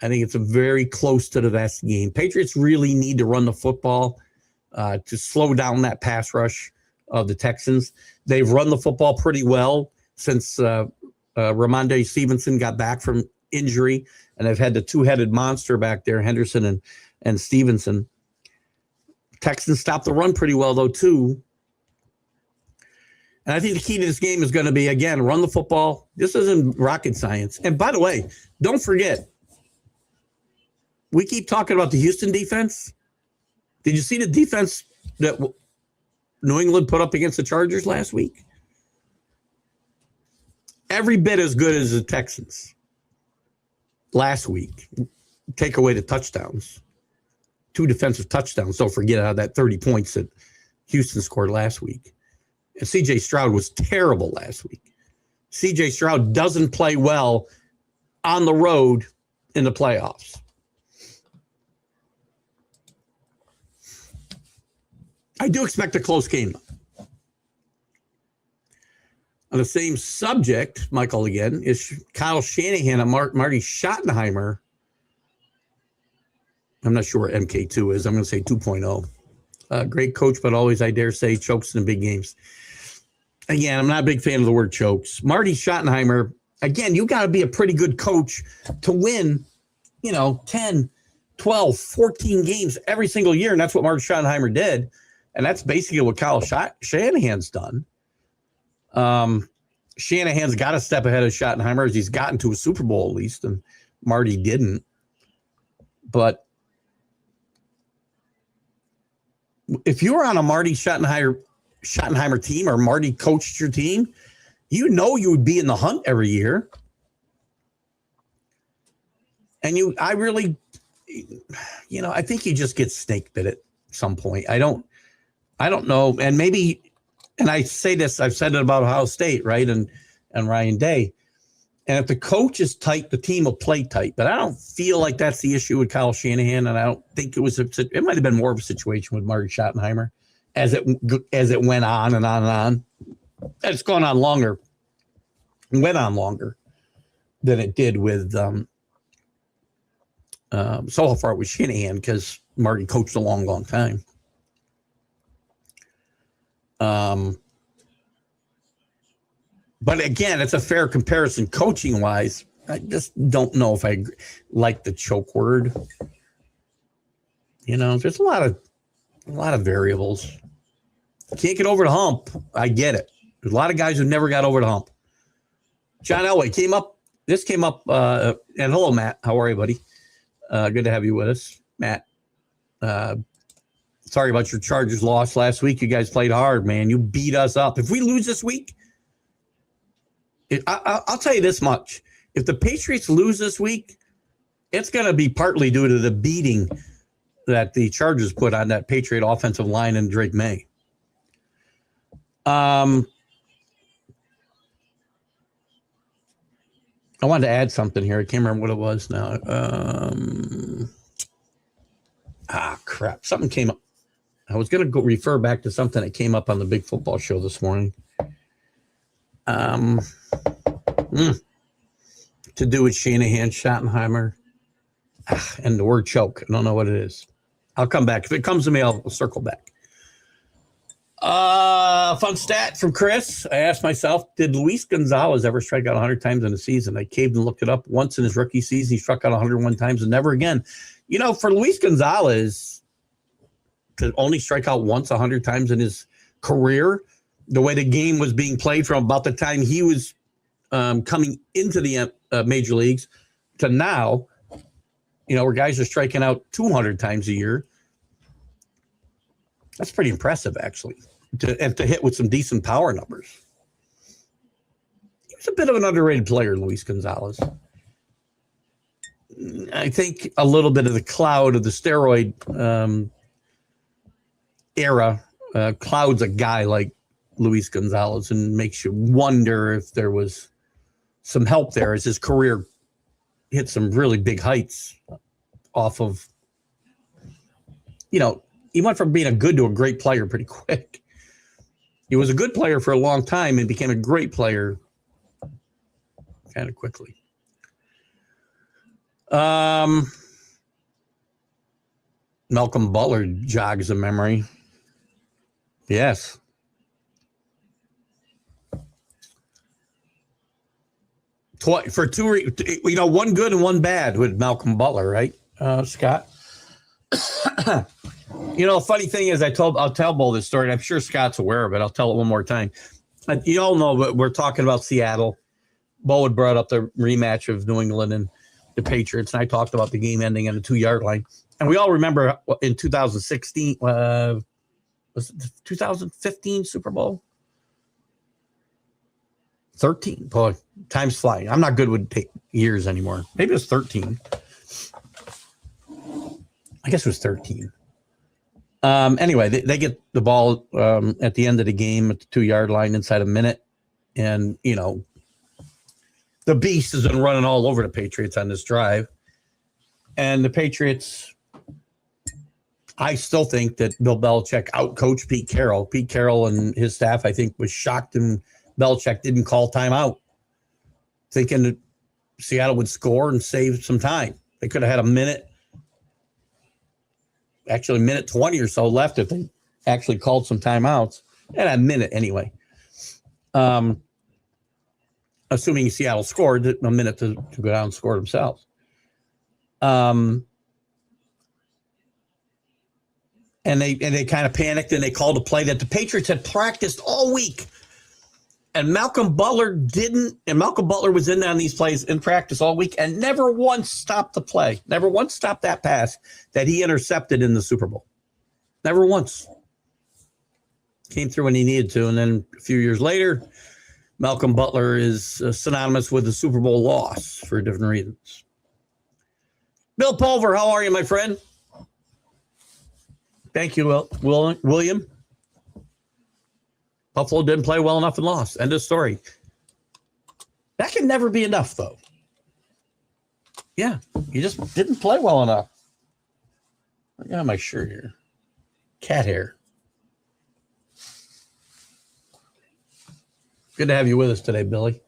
I think it's a very close to the vest game. Patriots really need to run the football to slow down that pass rush of the Texans. They've run the football pretty well since Ramondre Stevenson got back from injury, and they've had the two-headed monster back there, Henderson and Stevenson. Texans stopped the run pretty well, though, too. And I think the key to this game is going to be, again, run the football. This isn't rocket science. And by the way, don't forget, we keep talking about the Houston defense. Did you see the defense that New England put up against the Chargers last week? Every bit as good as the Texans last week. Take away the touchdowns. 2 defensive touchdowns. Don't forget how that 30 points that Houston scored last week. And C.J. Stroud was terrible last week. C.J. Stroud doesn't play well on the road in the playoffs. I do expect a close game. On the same subject, Michael, again, is Kyle Shanahan and Marty Schottenheimer. I'm not sure what MK2 is. I'm going to say 2.0. Great coach, but always, I dare say, chokes in the big games. Again, I'm not a big fan of the word chokes. Marty Schottenheimer, again, you got to be a pretty good coach to win, 10, 12, 14 games every single year. And that's what Marty Schottenheimer did. And that's basically what Kyle Shanahan's done. Shanahan's got a step ahead of Schottenheimer as he's gotten to a Super Bowl at least, and Marty didn't. But if you were on a Marty Schottenheimer team or Marty coached your team, you would be in the hunt every year. And I think you just get snake bit at some point. I don't know. And maybe, and I say this, I've said it about Ohio State, right? And Ryan Day. And if the coach is tight, the team will play tight. But I don't feel like that's the issue with Kyle Shanahan. And I don't think it might have been more of a situation with Marty Schottenheimer as it went on and on and on. It's gone on longer. Went on longer than it did with so far with Shanahan, because Marty coached a long, long time. But again, it's a fair comparison coaching wise. I just don't know if I like the choke word. There's a lot of variables. Can't get over the hump. I get it. There's a lot of guys who never got over the hump. John Elway came up. This came up. And hello, Matt. How are you, buddy? Good to have you with us, Matt. Sorry about your Chargers loss last week. You guys played hard, man. You beat us up. If we lose this week, I'll tell you this much. If the Patriots lose this week, it's going to be partly due to the beating that the Chargers put on that Patriot offensive line and Drake May. I wanted to add something here. I can't remember what it was now. Crap. Something came up. I was going to go refer back to something that came up on the Big Football Show this morning. To do with Shanahan, Schottenheimer, and the word choke. I don't know what it is. I'll come back. If it comes to me, I'll circle back. Fun stat from Chris. I asked myself, did Luis Gonzalez ever strike out 100 times in a season? I caved and looked it up. Once in his rookie season, he struck out 101 times and never again. You know, for Luis Gonzalez to only strike out once 100 times in his career, the way the game was being played from about the time he was coming into the major leagues to now, you know, where guys are striking out 200 times a year. That's pretty impressive, actually, to hit with some decent power numbers. He was a bit of an underrated player, Luis Gonzalez. I think a little bit of the cloud of the steroid era clouds a guy like Luis Gonzalez and makes you wonder if there was some help there as his career hit some really big heights off of, you know, he went from being a good to a great player pretty quick. He was a good player for a long time and became a great player kind of quickly. Malcolm Butler jogs a memory. Yes. For two, you know, one good and one bad with Malcolm Butler, right, Scott? You know, funny thing is, I'll tell Bo this story, and I'm sure Scott's aware of it. I'll tell it one more time. You all know, but we're talking about Seattle. Bo had brought up the rematch of New England and the Patriots, and I talked about the game ending on the 2-yard line. And we all remember in 2016, was it the 2015 Super Bowl? 13. Boy, time's flying. I'm not good with years anymore. Maybe it was 13. I guess it was 13. Anyway, they get the ball at the end of the game at the 2-yard line inside a minute. And, you know, the beast has been running all over the Patriots on this drive. And the Patriots, I still think that Bill Belichick outcoached Pete Carroll. Pete Carroll and his staff, I think, was shocked and Belichick didn't call timeout, thinking that Seattle would score and save some time. They could have had a minute 20 or so left if they actually called some timeouts. And a minute anyway. Assuming Seattle scored, a minute to go down and score themselves. And they kind of panicked and they called a play that the Patriots had practiced all week. And Malcolm Butler didn't, and Malcolm Butler was in on these plays in practice all week and never once stopped the play, never once stopped that pass that he intercepted in the Super Bowl. Never once. Came through when he needed to. And then a few years later, Malcolm Butler is synonymous with the Super Bowl loss for different reasons. Bill Pulver, how are you, my friend? Thank you, William. Buffalo didn't play well enough and lost. End of story. That can never be enough, though. Yeah, you just didn't play well enough. I got my shirt here. Cat hair. Good to have you with us today, Billy.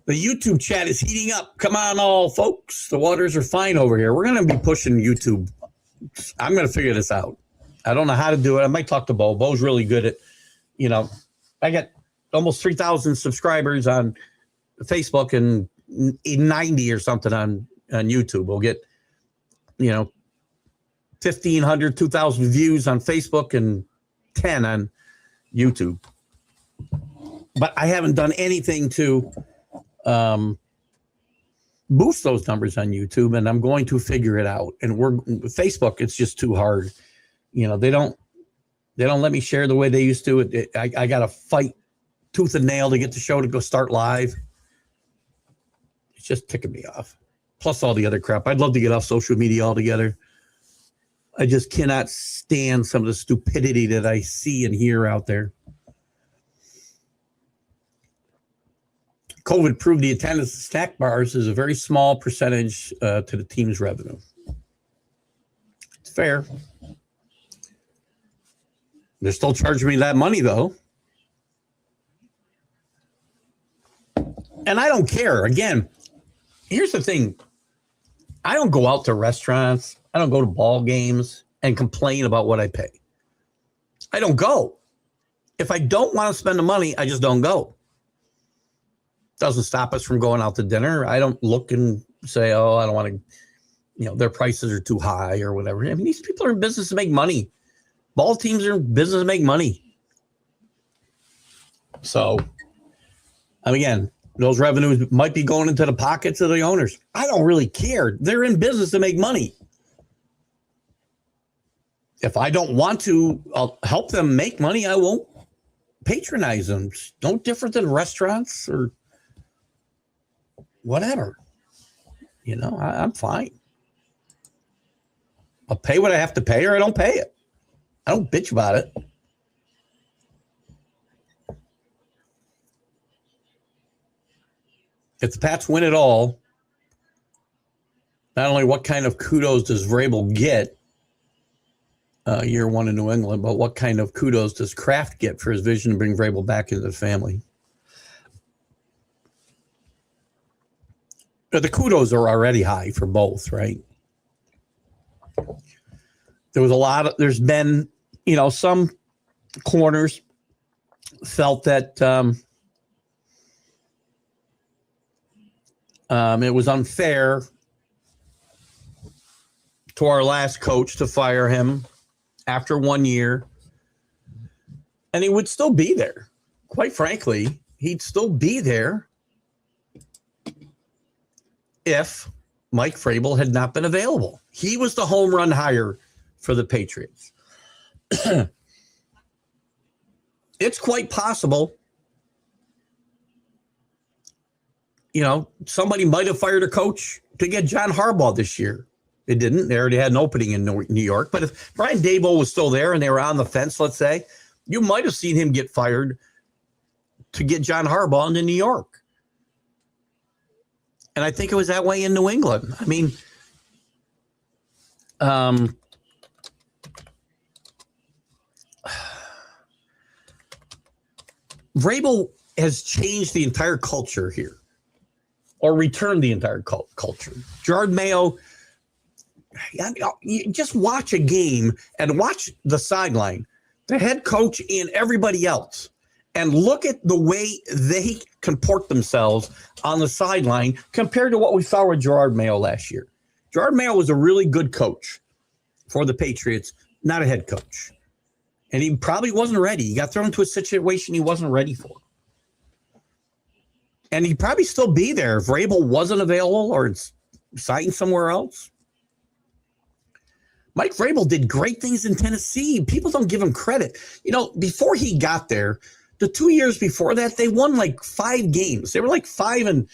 The YouTube chat is heating up. Come on, all folks. The waters are fine over here. We're going to be pushing YouTube. I'm going to figure this out. I don't know how to do it. I might talk to Bo. Bo's really good at, you know, I got almost 3,000 subscribers on Facebook and 90 or something on YouTube. We'll get, you know, 1,500, 2,000 views on Facebook and 10 on YouTube. But I haven't done anything to boost those numbers on YouTube, and I'm going to figure it out. And Facebook, it's just too hard. You know, they don't let me share the way they used to. I got to fight tooth and nail to get the show to go start live. It's just ticking me off. Plus all the other crap. I'd love to get off social media altogether. I just cannot stand some of the stupidity that I see and hear out there. COVID proved the attendance at snack bars is a very small percentage to the team's revenue. It's fair. They're still charging me that money, though. And I don't care. Again, here's the thing. I don't go out to restaurants. I don't go to ball games and complain about what I pay. I don't go. If I don't want to spend the money, I just don't go. Doesn't stop us from going out to dinner. I don't look and say, oh, I don't want to, their prices are too high or whatever. I mean, these people are in business to make money. Ball teams are in business to make money. So, again, those revenues might be going into the pockets of the owners. I don't really care. They're in business to make money. If I don't want to help them make money, I won't patronize them. It's no different than restaurants or whatever. I'm fine. I'll pay what I have to pay or I don't pay it. I don't bitch about it. If the Pats win it all, not only what kind of kudos does Vrabel get year one in New England, but what kind of kudos does Kraft get for his vision to bring Vrabel back into the family? The kudos are already high for both, right? There's been, some corners felt that it was unfair to our last coach to fire him after 1 year. And he would still be there. Quite frankly, he'd still be there if Mike Vrabel had not been available. He was the home run hire for the Patriots. It's quite possible, somebody might have fired a coach to get John Harbaugh this year. It didn't. They already had an opening in New York. But if Brian Daboll was still there and they were on the fence, let's say, you might have seen him get fired to get John Harbaugh into New York. And I think it was that way in New England. I mean, Vrabel has changed the entire culture here, or returned the entire culture. Gerard Mayo, you just watch a game and watch the sideline, the head coach and everybody else, and look at the way they comport themselves on the sideline compared to what we saw with Gerard Mayo last year. Gerard Mayo was a really good coach for the Patriots, not a head coach. And he probably wasn't ready. He got thrown into a situation he wasn't ready for. And he'd probably still be there if Vrabel wasn't available or it's signed somewhere else. Mike Vrabel did great things in Tennessee. People don't give him credit. Before he got there, the 2 years before that, they won like 5 games. They were like 27.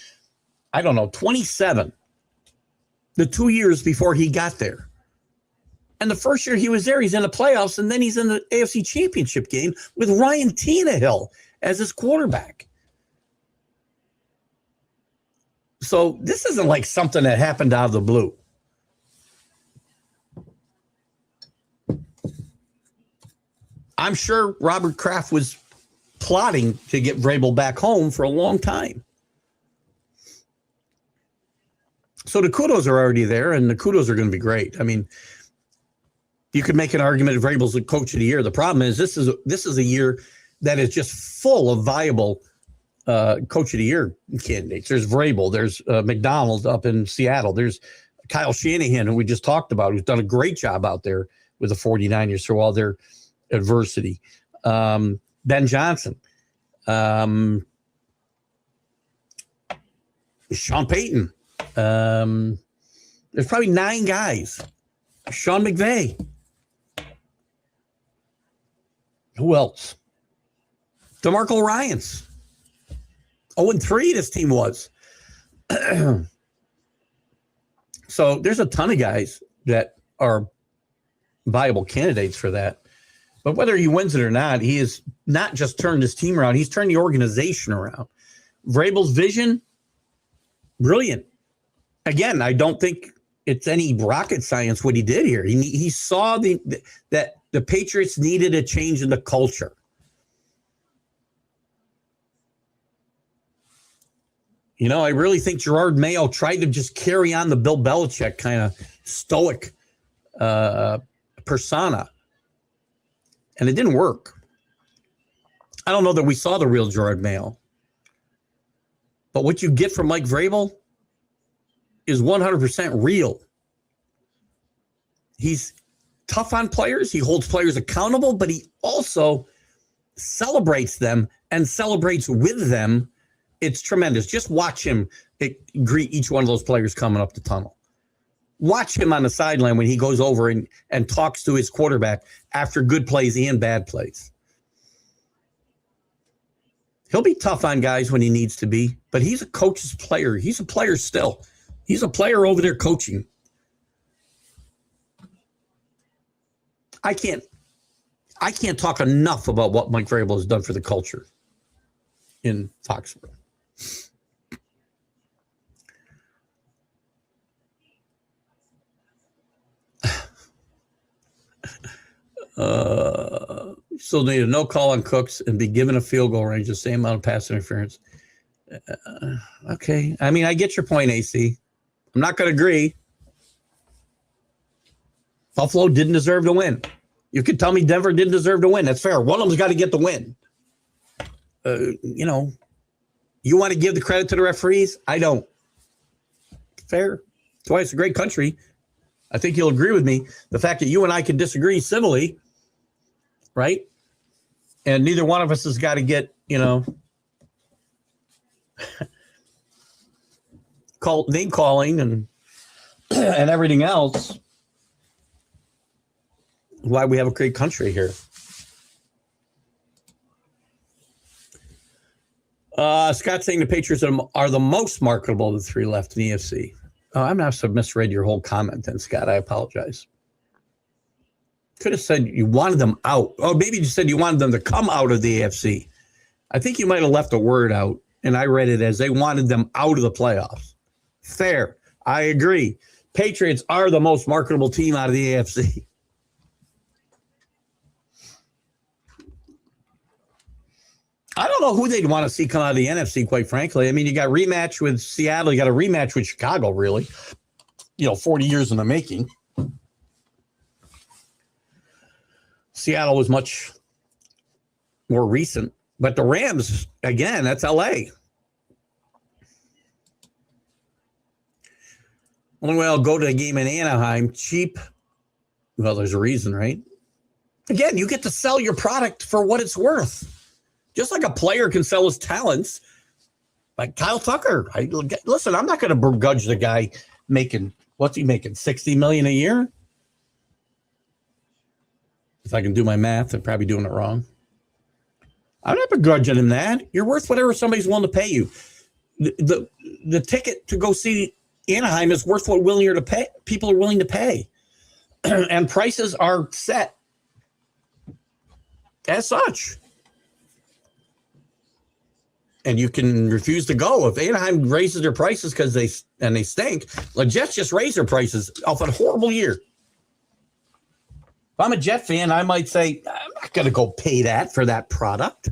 The 2 years before he got there. And the first year he was there, he's in the playoffs, and then he's in the AFC Championship game with Ryan Tannehill as his quarterback. So this isn't like something that happened out of the blue. I'm sure Robert Kraft was plotting to get Vrabel back home for a long time. So the kudos are already there, and the kudos are going to be great. I mean, you could make an argument if Vrabel's the coach of the year. The problem is this is a year that is just full of viable coach of the year candidates. There's Vrabel. There's McDonald up in Seattle. There's Kyle Shanahan, who we just talked about, who's done a great job out there with the 49ers through all their adversity. Ben Johnson. Sean Payton. There's probably 9 guys. Sean McVay. Who else? DeMarco Ryans. 0-3 this team was. So there's a ton of guys that are viable candidates for that. But whether he wins it or not, he has not just turned his team around. He's turned the organization around. Vrabel's vision, brilliant. Again, I don't think it's any rocket science what he did here. He saw that the Patriots needed a change in the culture. You know, I really think Gerard Mayo tried to just carry on the Bill Belichick kind of stoic persona, and it didn't work. I don't know that we saw the real Gerard Mayo, but what you get from Mike Vrabel is 100% real. He's tough on players. He holds players accountable, but he also celebrates them and celebrates with them. It's tremendous. Just watch him greet each one of those players coming up the tunnel. Watch him on the sideline when he goes over and talks to his quarterback after good plays and bad plays. He'll be tough on guys when he needs to be, but he's a coach's player. He's a player still. He's a player over there coaching. I can't talk enough about what Mike Vrabel has done for the culture in Foxborough. Still need a no call on Cooks and be given a field goal range, the same amount of pass interference. Okay. I mean, I get your point, AC. I'm not going to agree. Buffalo didn't deserve to win. You could tell me Denver didn't deserve to win. That's fair. One of them's got to get the win. You know, you want to give the credit to the referees? I don't. Fair. That's why it's a great country. I think you'll agree with me. The fact that you and I can disagree civilly, right? And neither one of us has got to get, you know, name calling and everything else. Why we have a great country here. Scott saying the Patriots are the most marketable of the three left in the AFC. Oh, I must have misread your whole comment then, Scott. I apologize. Could have said you wanted them out. Oh, maybe you said you wanted them to come out of the AFC. I think you might have left a word out, and I read it as they wanted them out of the playoffs. Fair. I agree. Patriots are the most marketable team out of the AFC. I don't know who they'd want to see come out of the NFC, quite frankly. I mean, you got a rematch with Seattle. You got a rematch with Chicago, really. 40 years in the making. Seattle was much more recent. But the Rams, again, that's L.A. Only way I'll go to a game in Anaheim, cheap. Well, there's a reason, right? Again, you get to sell your product for what it's worth. Just like a player can sell his talents, like Kyle Tucker. Listen, I'm not going to begrudge the guy making, what's he making, $60 million a year? If I can do my math, I'm probably doing it wrong. I'm not begrudging him that. You're worth whatever somebody's willing to pay you. The ticket to go see Anaheim is worth what people are willing to pay. And prices are set as such. And you can refuse to go. If Anaheim raises their prices because they stink, the Jets just raise their prices off a horrible year. If I'm a Jet fan, I might say, I'm not going to go pay that for that product.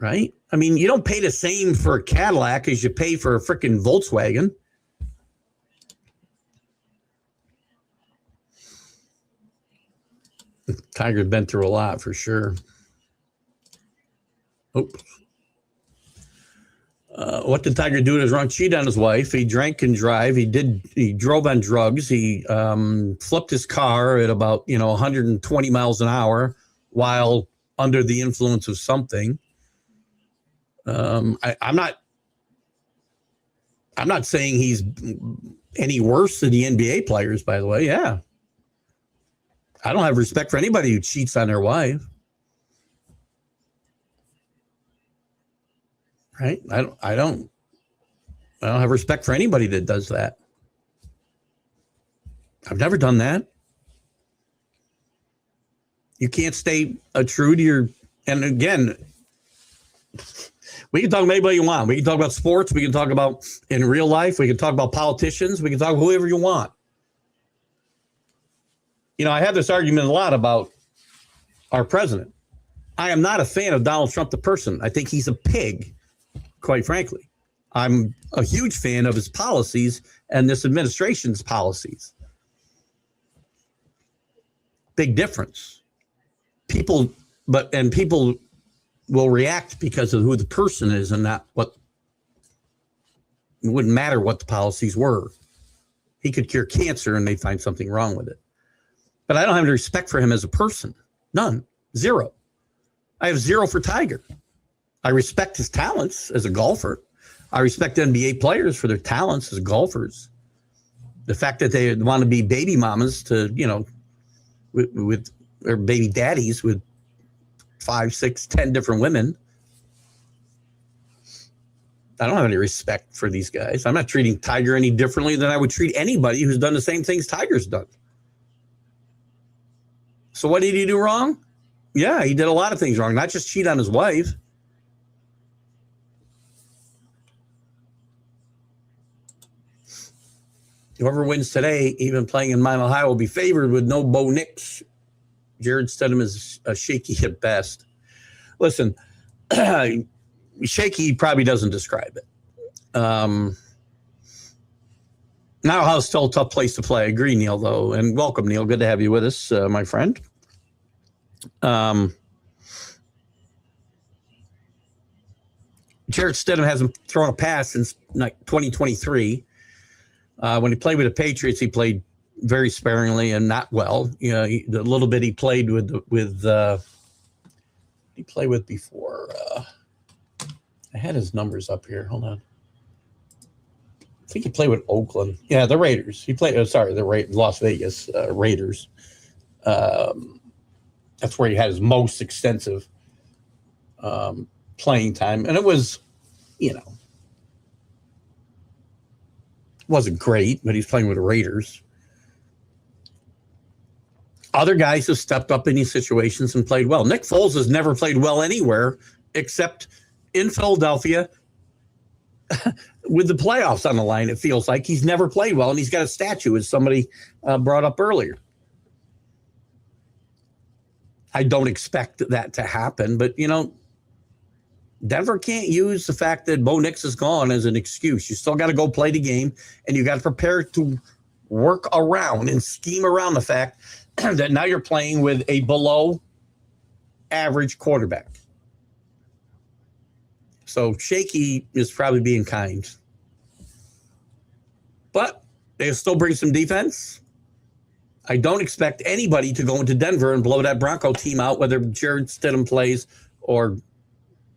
Right? I mean, you don't pay the same for a Cadillac as you pay for a freaking Volkswagen. Tiger's been through a lot for sure. Oops. What did Tiger do? Is wrong? Cheat on his wife. He drank and drive. He drove on drugs. He flipped his car at about 120 miles an hour while under the influence of something. I'm not saying he's any worse than the NBA players, by the way. Yeah. I don't have respect for anybody who cheats on their wife. Right? I don't have respect for anybody that does that. I've never done that. You can't stay true to your, and again, We can talk about anybody you want. We can talk about sports. We can talk about in real life. We can talk about politicians. We can talk whoever you want. You know, I have this argument a lot about our president. I am not a fan of Donald Trump, the person. I think he's a pig, quite frankly. I'm a huge fan of his policies and this administration's policies. Big difference. People will react because of who the person is and not what. It wouldn't matter what the policies were. He could cure cancer and they'd find something wrong with it. But I don't have any respect for him as a person. None. Zero. I have zero for Tiger. I respect his talents as a golfer. I respect NBA players for their talents as golfers. The fact that they want to be baby mamas to, you know, with or baby daddies with 5, 6, 10 different women. I don't have any respect for these guys. I'm not treating Tiger any differently than I would treat anybody who's done the same things Tiger's done. So what did he do wrong? Yeah, he did a lot of things wrong, not just cheat on his wife. Whoever wins today, even playing in Mile High, will be favored with no Bo Nix. Jared Stidham is shaky at best. Listen, shaky probably doesn't describe it. Now, House still a tough place to play. I agree, Neil, though. And welcome, Neil. Good to have you with us, my friend. Jared Stidham hasn't thrown a pass since 2023. When he played with the Patriots, he played very sparingly and not well. You know, the little bit he played with he played with before. I had his numbers up here. Hold on. I think he played with Oakland. Yeah, the Raiders. He played. Las Vegas Raiders. That's where he had his most extensive playing time, and it was, you know, wasn't great, but he's playing with the Raiders. Other guys have stepped up in these situations and played well. Nick Foles has never played well anywhere except in Philadelphia with the playoffs on the line. It feels like he's never played well, and he's got a statue, as somebody brought up earlier. I don't expect that to happen, but, you know, Denver can't use the fact that Bo Nix is gone as an excuse. You still got to go play the game, and you got to prepare to work around and scheme around the fact that now you're playing with a below average quarterback. So shaky is probably being kind. But they'll still bring some defense. I don't expect anybody to go into Denver and blow that Bronco team out, whether Jared Stidham plays or,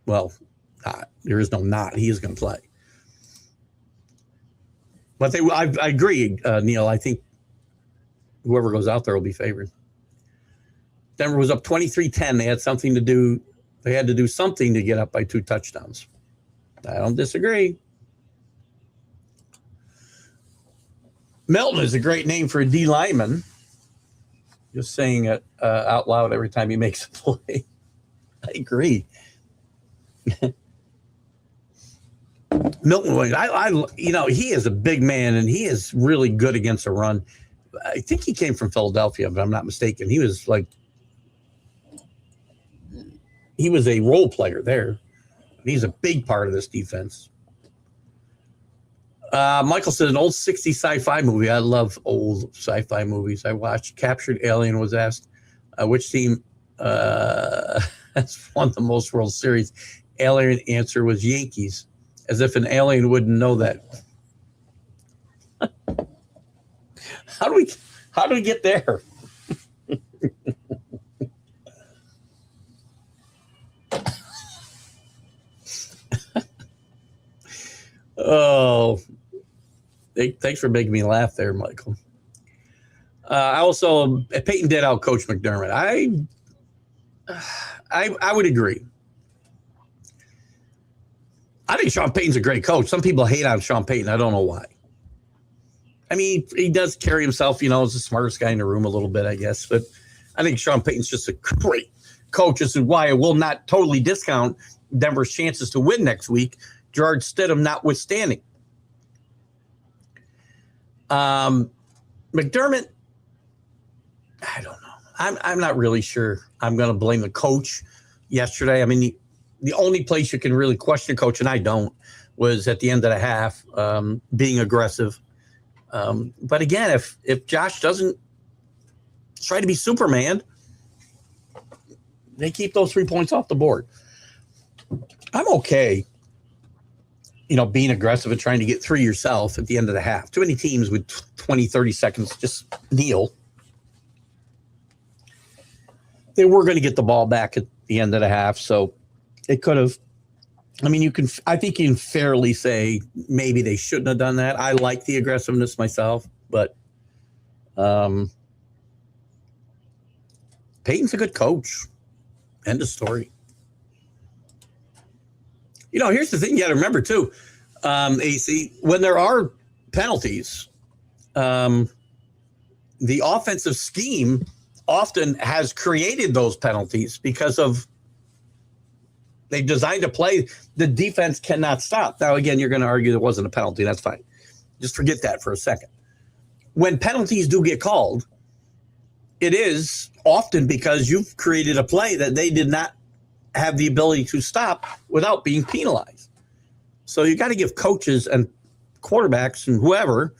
well, not. There is no not. He is going to play. But I agree, Neil. I think whoever goes out there will be favored. Denver was up 23-10. They had something to do. They had to do something to get up by 2 touchdowns. I don't disagree. Milton is a great name for a D lineman. Just saying it out loud every time he makes a play. I agree. Milton Williams, you know, he is a big man and he is really good against a run. I think he came from Philadelphia, but I'm not mistaken. He was a role player there. He's a big part of this defense. Michael said an old 60s sci-fi movie. I love old sci-fi movies. I watched Captured Alien, was asked which team has won the most World Series. Alien answer was Yankees, as if an alien wouldn't know that. How do we get there? Oh, thanks for making me laugh there, Michael. Peyton did out Coach McDermott. I would agree. I think Sean Payton's a great coach. Some people hate on Sean Payton. I don't know why. I mean, he does carry himself, you know, as the smartest guy in the room a little bit, I guess. But I think Sean Payton's just a great coach. This is why I will not totally discount Denver's chances to win next week, Gerard Stidham notwithstanding. McDermott, I don't know. I'm not really sure. I'm going to blame the coach yesterday. I mean, the only place you can really question coach, and I don't, was at the end of the half, being aggressive. But again, if Josh doesn't try to be Superman, they keep those 3 points off the board. I'm okay, being aggressive and trying to get 3 yourself at the end of the half. Too many teams with 20, 30 seconds just kneel. They were going to get the ball back at the end of the half, so it could have. I mean, I think you can fairly say maybe they shouldn't have done that. I like the aggressiveness myself, but Peyton's a good coach. End of story. Here's the thing you got to remember too, AC, when there are penalties, the offensive scheme often has created those penalties because of they've designed a play the defense cannot stop. Now, again, you're going to argue there wasn't a penalty. That's fine. Just forget that for a second. When penalties do get called, it is often because you've created a play that they did not have the ability to stop without being penalized. So you got to give coaches and quarterbacks and whoever,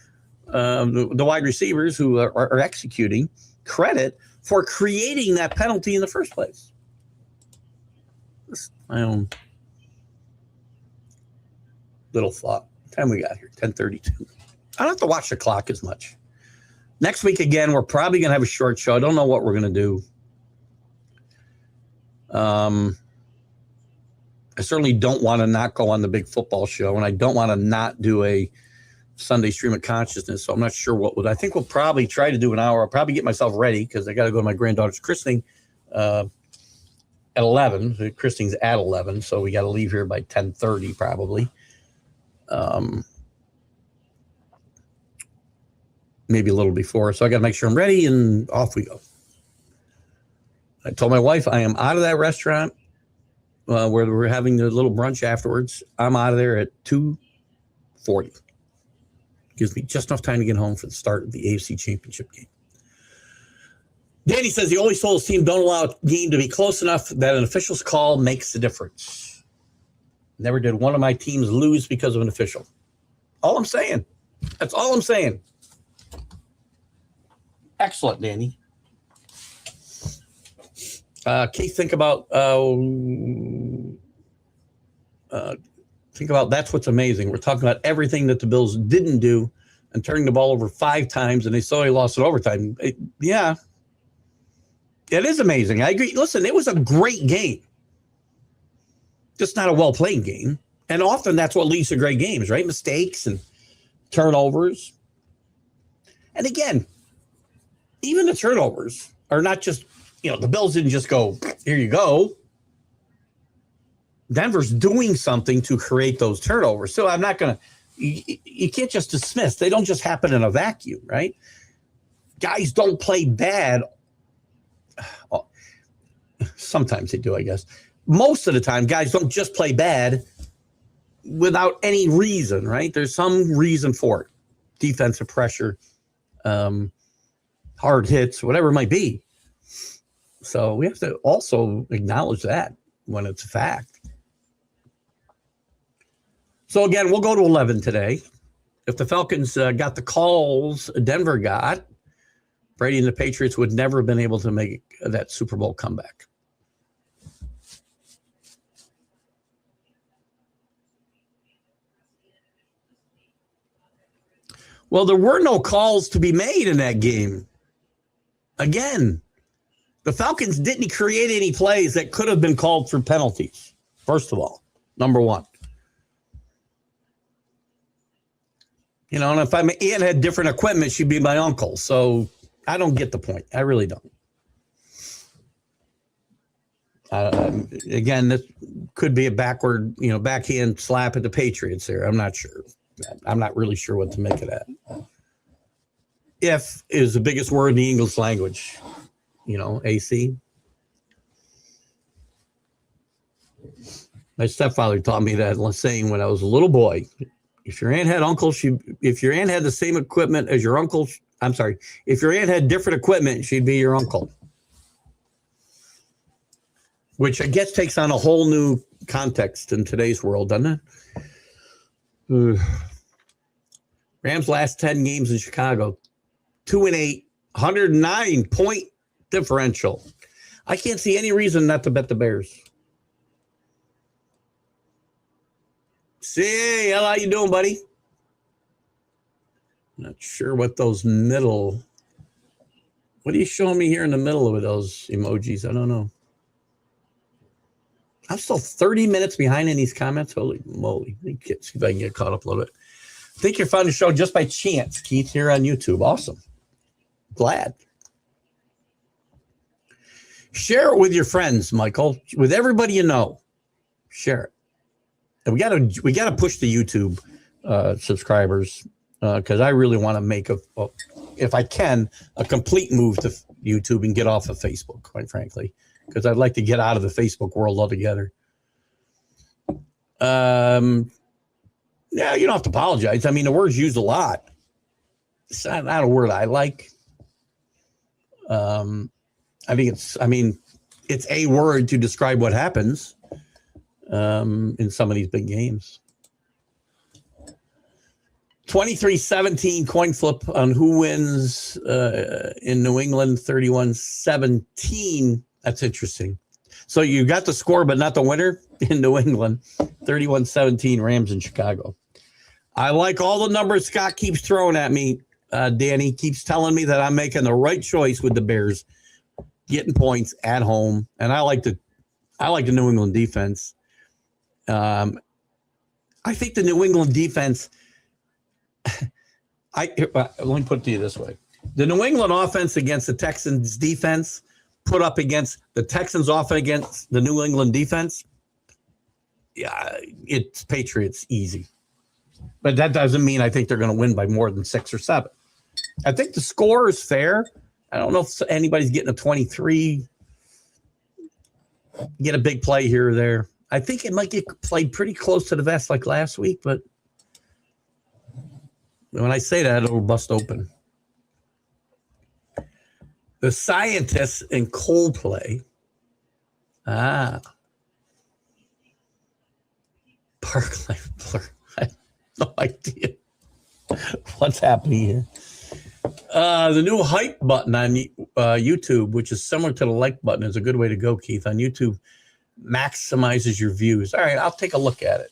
the wide receivers who are executing, credit for creating that penalty in the first place. That's my own little thought. What time we got here? 10:32. I don't have to watch the clock as much. Next week, again, we're probably going to have a short show. I don't know what we're going to do. I certainly don't want to not go on the big football show, and I don't want to not do a Sunday stream of consciousness. So I'm not sure what I think we'll probably try to do an hour. I'll probably get myself ready because I got to go to my granddaughter's christening at 11. The christening's at 11, so we got to leave here by 10:30 probably. Maybe a little before. So I got to make sure I'm ready, and off we go. I told my wife I am out of that restaurant where we're having the little brunch afterwards. I'm out of there at 2:40. Gives me just enough time to get home for the start of the AFC Championship game. Danny says he always told his team don't allow a game to be close enough that an official's call makes a difference. Never did one of my teams lose because of an official. All I'm saying. That's all I'm saying. Excellent, Danny. Keith, think about that's what's amazing. We're talking about everything that the Bills didn't do and turning the ball over 5 times, and they still lost it overtime. Yeah, it is amazing. I agree. Listen, it was a great game, just not a well-played game. And often that's what leads to great games, right? Mistakes and turnovers. And again, even the turnovers are not just, the Bills didn't just go, here you go. Denver's doing something to create those turnovers. So I'm not going to, you can't just dismiss. They don't just happen in a vacuum, right? Guys don't play bad. Sometimes they do, I guess. Most of the time, guys don't just play bad without any reason, right? There's some reason for it. Defensive pressure, hard hits, whatever it might be. So we have to also acknowledge that when it's a fact. So again, we'll go to 11 today. If the Falcons got the calls Denver got, Brady and the Patriots would never have been able to make that Super Bowl comeback. Well, there were no calls to be made in that game. Again, the Falcons didn't create any plays that could have been called for penalties, first of all, number one. And if Ian had different equipment, she'd be my uncle. So I don't get the point. I really don't. Again, this could be a backhand slap at the Patriots there. I'm not sure. I'm not really sure what to make of that. If is the biggest word in the English language, AC. My stepfather taught me that saying when I was a little boy. If your aunt had if your aunt had the same equipment as your uncle, I'm sorry, if your aunt had different equipment, she'd be your uncle. Which I guess takes on a whole new context in today's world, doesn't it? Rams last 10 games in Chicago, 2-8, 109-point differential. I can't see any reason not to bet the Bears. See, how you doing, buddy? Not sure what those middle. What are you showing me here in the middle of those emojis? I don't know. I'm still 30 minutes behind in these comments. Holy moly. See if I can get caught up a little bit. I think you're finding the show just by chance, Keith, here on YouTube. Awesome. Glad. Share it with your friends, Michael, with everybody you know. Share it. And we gotta push the YouTube subscribers because I really want to make if I can, a complete move to YouTube and get off of Facebook, quite frankly, because I'd like to get out of the Facebook world altogether. Yeah, you don't have to apologize. I mean, the word's used a lot. It's not a word I like. I think it's a word to describe what happens in some of these big games. 23-17 coin flip on who wins in New England, 31-17. That's interesting. So you got the score, but not the winner in New England, 31-17 Rams in Chicago. I like all the numbers Scott keeps throwing at me. Danny keeps telling me that I'm making the right choice with the Bears, getting points at home. And I like the New England defense. I think the New England defense, let me put it to you this way. The New England offense against the Texans defense put up against the Texans offense against the New England defense, yeah, it's Patriots easy. But that doesn't mean I think they're going to win by more than 6 or 7. I think the score is fair. I don't know if anybody's getting a 23, get a big play here or there. I think it might get played pretty close to the vest like last week, but when I say that, it'll bust open. The Scientists in Coldplay. Parkland Blur. I have no idea what's happening here. The new hype button on YouTube, which is similar to the like button, is a good way to go, Keith. On YouTube, maximizes your views. All right, I'll take a look at it.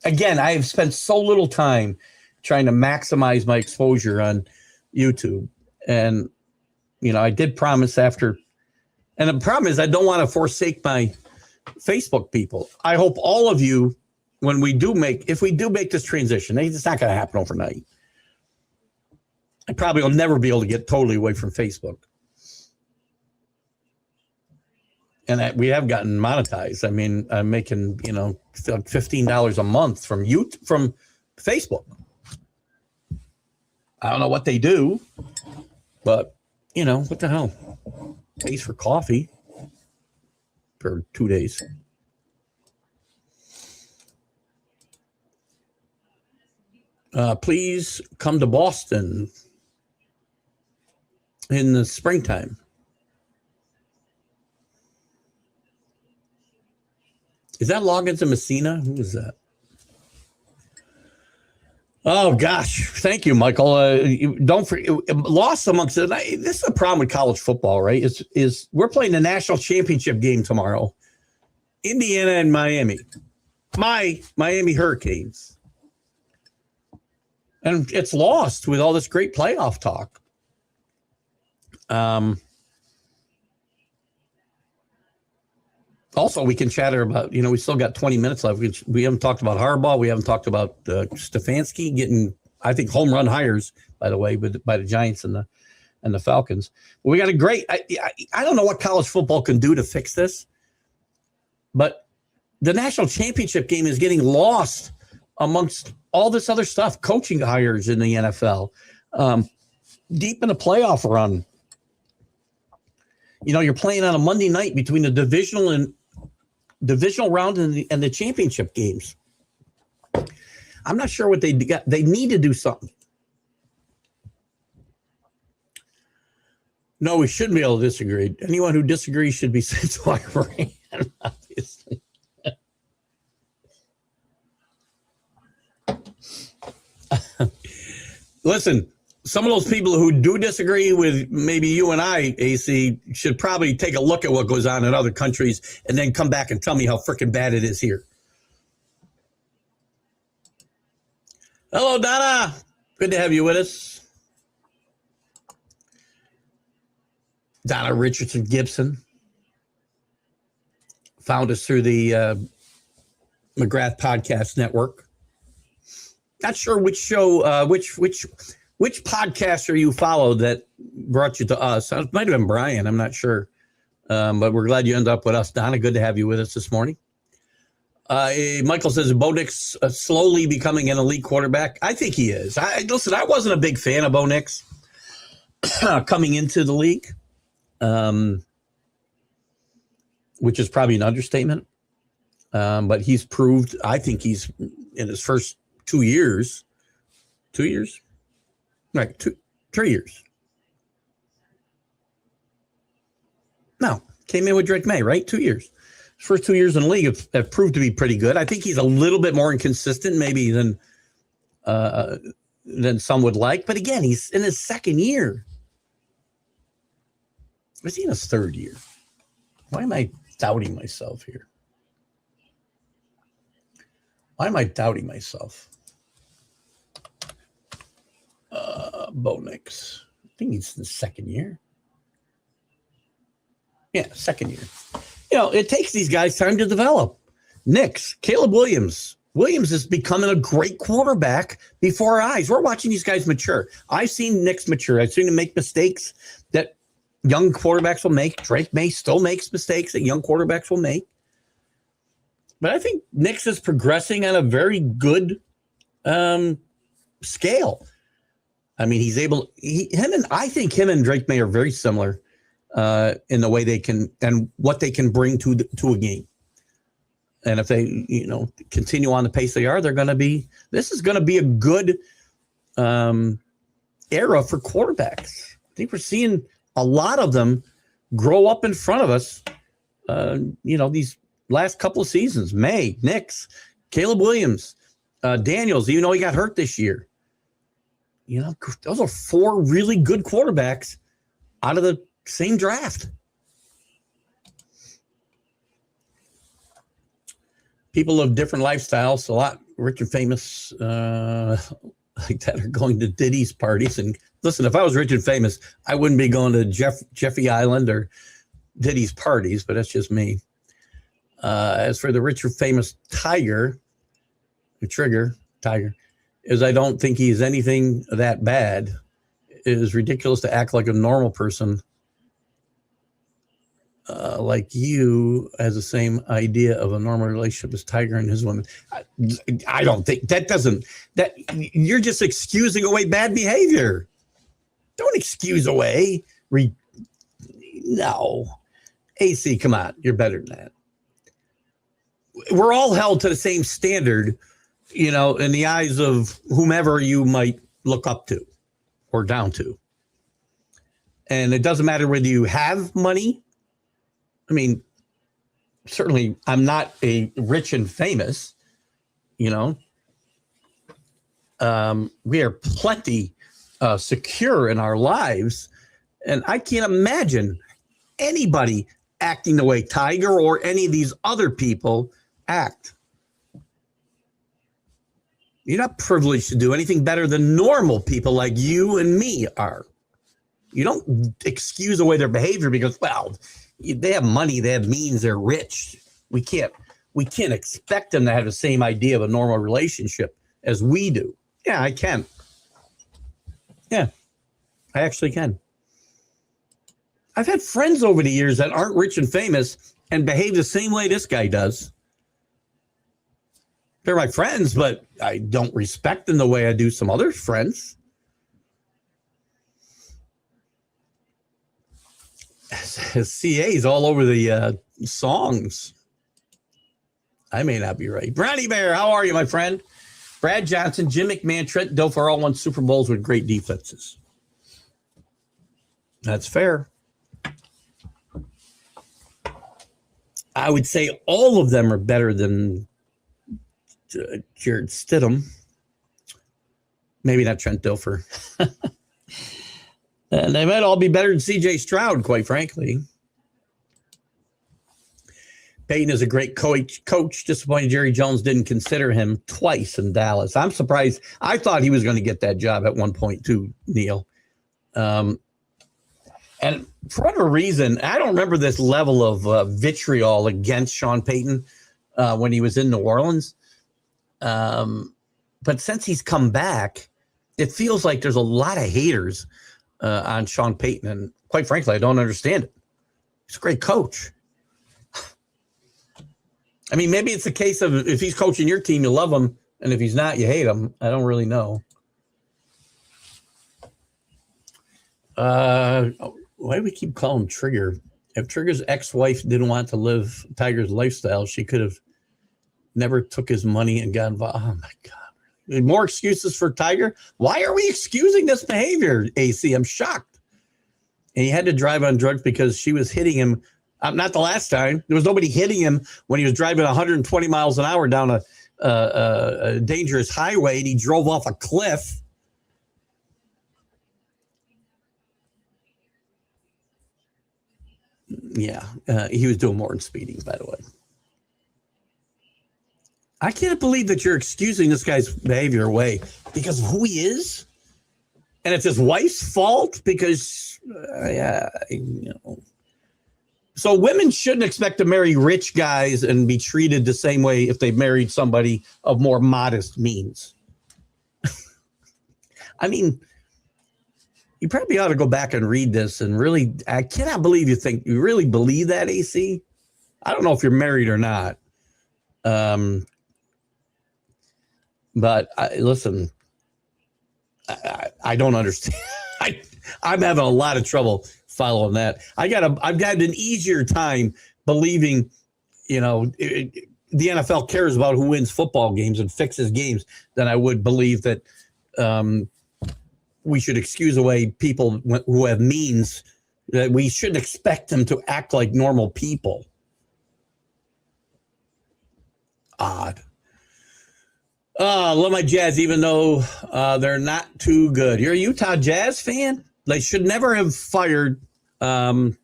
Again, I have spent so little time trying to maximize my exposure on YouTube. And, I did promise after. And the problem is I don't want to forsake my Facebook people. I hope all of you, if we do make this transition, it's not going to happen overnight. I probably will never be able to get totally away from Facebook. And we have gotten monetized. I mean, I'm making, $15 a month from Facebook. I don't know what they do, but, what the hell? Pays for coffee for 2 days. Please come to Boston in the springtime. Is that Loggins and Messina? Who is that? Oh, gosh. Thank you, Michael. Don't forget, lost amongst it. This is the problem with college football, right? Is we're playing the national championship game tomorrow. Indiana and Miami. My Miami Hurricanes. And it's lost with all this great playoff talk. Also, we can chatter about, we still got 20 minutes left. We haven't talked about Harbaugh. We haven't talked about Stefanski getting, I think, home run hires, by the way, by the Giants and the Falcons. But we got a great, I don't know what college football can do to fix this, but the national championship game is getting lost amongst all this other stuff, coaching hires in the NFL, deep in the playoff run. You're playing on a Monday night between the divisional round and the championship games. I'm not sure what they got. They need to do something. No, we shouldn't be able to disagree. Anyone who disagrees should be sent to Iran, obviously. Listen, some of those people who do disagree with maybe you and I, AC, should probably take a look at what goes on in other countries and then come back and tell me how freaking bad it is here. Hello, Donna. Good to have you with us. Donna Richardson Gibson found us through the McGrath Podcast Network. Not sure which show, which podcaster you followed that brought you to us. It might have been Brian. I'm not sure. But we're glad you ended up with us, Donna. Good to have you with us this morning. Michael says Bo Nix slowly becoming an elite quarterback. I think he is. Listen, I wasn't a big fan of Bo Nix coming into the league, which is probably an understatement. But he's proved, I think he's in his first 2 years, 2 years, right, 3 years. No, came in with Drake May, right? 2 years. His first 2 years in the league have proved to be pretty good. I think he's a little bit more inconsistent maybe than some would like. But again, he's in his second year. Is he in his third year? Why am I doubting myself here? Why am I doubting myself? Bo Nix. I think he's in the second year. Yeah, second year. It takes these guys time to develop. Nix, Caleb Williams. Williams is becoming a great quarterback before our eyes. We're watching these guys mature. I've seen Nix mature. I've seen him make mistakes that young quarterbacks will make. Drake May still makes mistakes that young quarterbacks will make. But I think Nix is progressing on a very good scale. I mean, he's able. I think him and Drake May are very similar in the way they can and what they can bring to a game. And if they, continue on the pace they are, they're going to be. This is going to be a good era for quarterbacks. I think we're seeing a lot of them grow up in front of us. These last couple of seasons: May, Nix, Caleb Williams, Daniels. Even though he got hurt this year, those are four really good quarterbacks out of the same draft. People of different lifestyles, a lot rich and famous like that are going to Diddy's parties. And listen, if I was rich and famous, I wouldn't be going to Jeffy Island or Diddy's parties, but that's just me. As for the rich or famous Tiger, is I don't think he's anything that bad. It is ridiculous to act like a normal person like you has the same idea of a normal relationship as Tiger and his woman. I don't think that you're just excusing away bad behavior. Don't excuse away. No. AC, come on. You're better than that. We're all held to the same standard, in the eyes of whomever you might look up to or down to. And it doesn't matter whether you have money. I mean, certainly I'm not a rich and famous, we are plenty secure in our lives. And I can't imagine anybody acting the way Tiger or any of these other people act. You're not privileged to do anything better than normal people like you and me are. You don't excuse away their behavior because, they have money, they have means, they're rich. We can't expect them to have the same idea of a normal relationship as we do. Yeah, I can. Yeah, I actually can. I've had friends over the years that aren't rich and famous and behave the same way this guy does. They're my friends, but I don't respect them the way I do some other friends. CA's all over the songs. I may not be right. Brownie Bear, how are you, my friend? Brad Johnson, Jim McMahon, Trent Dilfer all won Super Bowls with great defenses. That's fair. I would say all of them are better than Jared Stidham. Maybe not Trent Dilfer. And they might all be better than C.J. Stroud, quite frankly. Peyton is a great coach. Disappointed Jerry Jones didn't consider him twice in Dallas. I'm surprised. I thought he was going to get that job at one point too, Neil. And for whatever reason, I don't remember this level of vitriol against Sean Payton when he was in New Orleans. But since he's come back, it feels like there's a lot of haters on Sean Payton. And quite frankly, I don't understand it. He's a great coach. I mean, maybe it's a case of if he's coaching your team, you love him. And if he's not, you hate him. I don't really know. Why do we keep calling Trigger? If Trigger's ex-wife didn't want to live Tiger's lifestyle, she could have never took his money and got involved. Oh, my God. More excuses for Tiger? Why are we excusing this behavior, AC? I'm shocked. And he had to drive on drugs because she was hitting him. Not the last time. There was nobody hitting him when he was driving 120 miles an hour down a dangerous highway, and he drove off a cliff. Yeah, he was doing more than speeding, by the way. I can't believe that you're excusing this guy's behavior away because of who he is. And it's his wife's fault because, So women shouldn't expect to marry rich guys and be treated the same way if they married somebody of more modest means. I mean, you probably ought to go back and read this and really, I cannot believe you really believe that, AC. I don't know if you're married or not. But listen, I don't understand. I'm having a lot of trouble following that. I've got an easier time believing, the NFL cares about who wins football games and fixes games than I would believe that we should excuse away people who have means, that we shouldn't expect them to act like normal people. Odd. Love my Jazz, even though they're not too good. You're a Utah Jazz fan? They should never have fired Quinn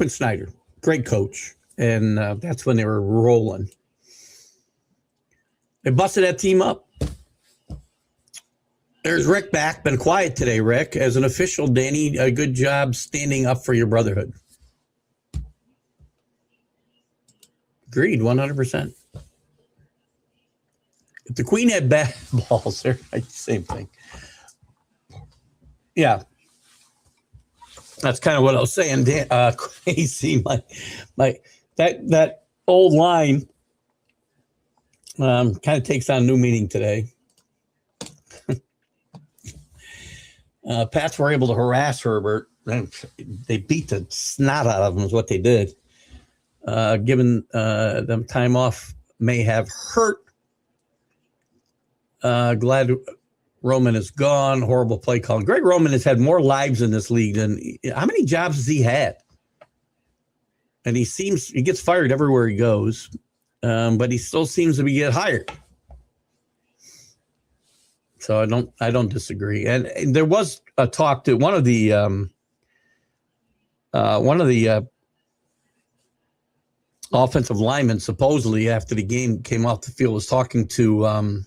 Snyder. Great coach. And that's when they were rolling. They busted that team up. There's Rick back. Been quiet today, Rick. As an official, Danny, a good job standing up for your brotherhood. Agreed, 100%. If the Queen had bad balls, they're like the same thing. Yeah. That's kind of what I was saying. Crazy. That old line kind of takes on new meaning today. Pats were able to harass Herbert. They beat the snot out of him is what they did. Given them time off may have hurt. Glad Roman is gone. Horrible play call. Greg Roman has had more lives in this league than how many jobs has he had? And he gets fired everywhere he goes, but he still seems to get hired. So I don't disagree. And there was a talk to one of the offensive linemen supposedly after the game came off the field was talking to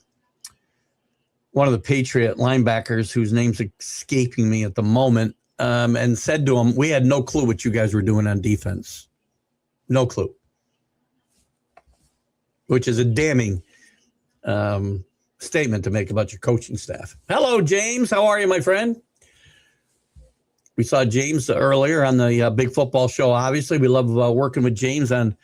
one of the Patriot linebackers whose name's escaping me at the moment, and said to him, we had no clue what you guys were doing on defense. No clue. Which is a damning statement to make about your coaching staff. Hello, James. How are you, my friend? We saw James earlier on the Big Football Show. Obviously, we love working with James on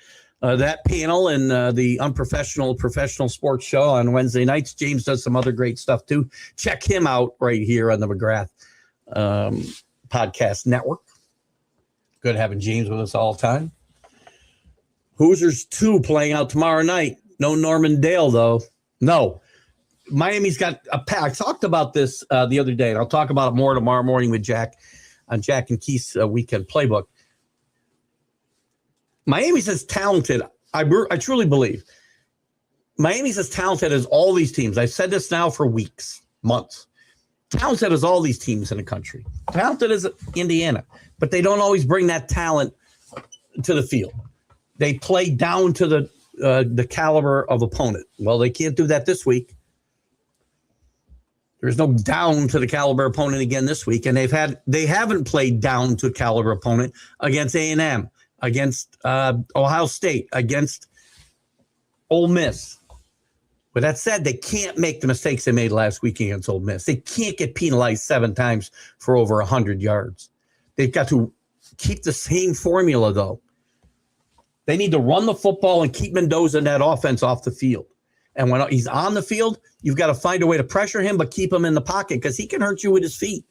that panel and the Professional Sports Show on Wednesday nights. James does some other great stuff, too. Check him out right here on the McGrath podcast network. Good having James with us all the time. Hoosiers 2 playing out tomorrow night. No Norman Dale, though. No. Miami's got a pack. I talked about this the other day, and I'll talk about it more tomorrow morning with Jack on Jack and Keith's weekend playbook. Miami's as talented, I truly believe. Miami's as talented as all these teams. I've said this now for weeks, months. Talented as all these teams in the country. Talented as Indiana. But they don't always bring that talent to the field. They play down to the caliber of opponent. Well, they can't do that this week. There's no down to the caliber opponent again this week, and they haven't played down to caliber opponent against A&M, against Ohio State, against Ole Miss. But that said, they can't make the mistakes they made last week against Ole Miss. They can't get penalized 7 times for over 100 yards. They've got to keep the same formula, though. They need to run the football and keep Mendoza and that offense off the field. And when he's on the field, you've got to find a way to pressure him, but keep him in the pocket because he can hurt you with his feet.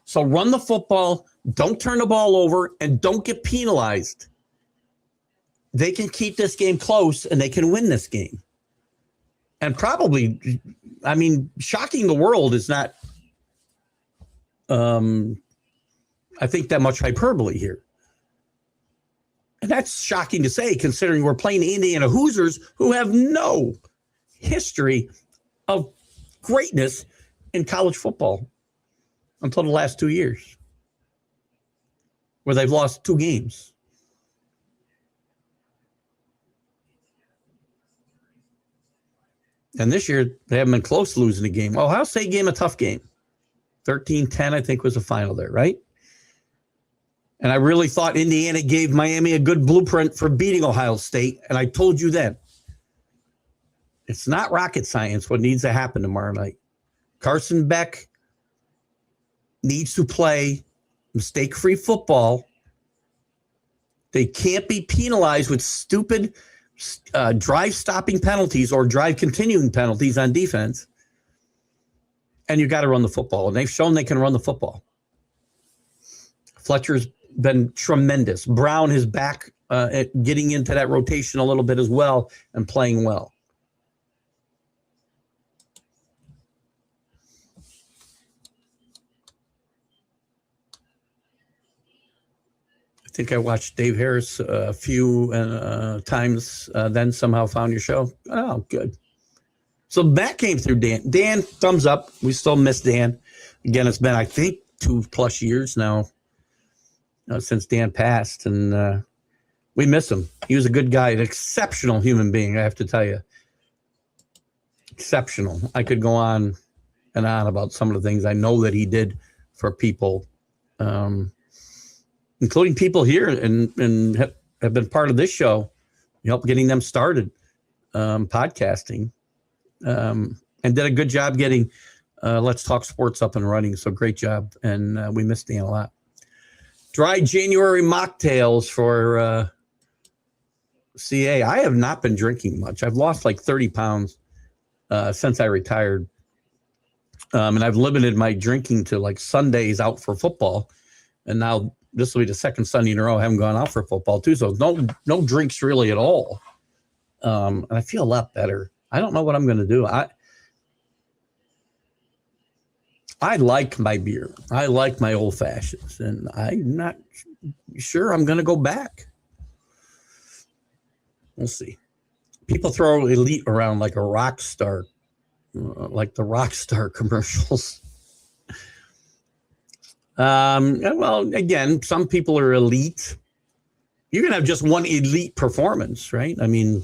So run the football, don't turn the ball over, and don't get penalized. They can keep this game close, and they can win this game. And probably, I mean, shocking the world is not, I think, that much hyperbole here. And that's shocking to say, considering we're playing the Indiana Hoosiers, who have no history of greatness in college football until the last 2 years, where they've lost 2 games. And this year, they haven't been close to losing a game. Ohio State game, a tough game. 13-10, I think, was the final there, right? And I really thought Indiana gave Miami a good blueprint for beating Ohio State. And I told you then, it's not rocket science what needs to happen tomorrow night. Carson Beck needs to play mistake-free football. They can't be penalized with stupid drive-stopping penalties or drive-continuing penalties on defense. And you got to run the football. And they've shown they can run the football. Fletcher's been tremendous. Brown is back at getting into that rotation a little bit as well and playing well. I think I watched Dave Harris a few times, then somehow found your show. Oh, good. So that came through Dan. Dan, thumbs up. We still miss Dan. Again, it's been, I think, 2+ years now. Since Dan passed, and we miss him. He was a good guy, an exceptional human being, I have to tell you. Exceptional. I could go on and on about some of the things I know that he did for people, including people here and have been part of this show, helped getting them started podcasting, and did a good job getting Let's Talk Sports up and running. So great job, and we miss Dan a lot. Dry January mocktails for CA. I have not been drinking much. I've lost like 30 pounds since I retired. And I've limited my drinking to like Sundays out for football. And now this will be the second Sunday in a row I haven't gone out for football too. So no drinks really at all. And I feel a lot better. I don't know what I'm going to do. I like my beer. I like my old fashions, and I'm not sure I'm going to go back. We'll see. People throw elite around like a rock star, like the rock star commercials. Well, again, some people are elite. You're going to have just one elite performance, right? I mean,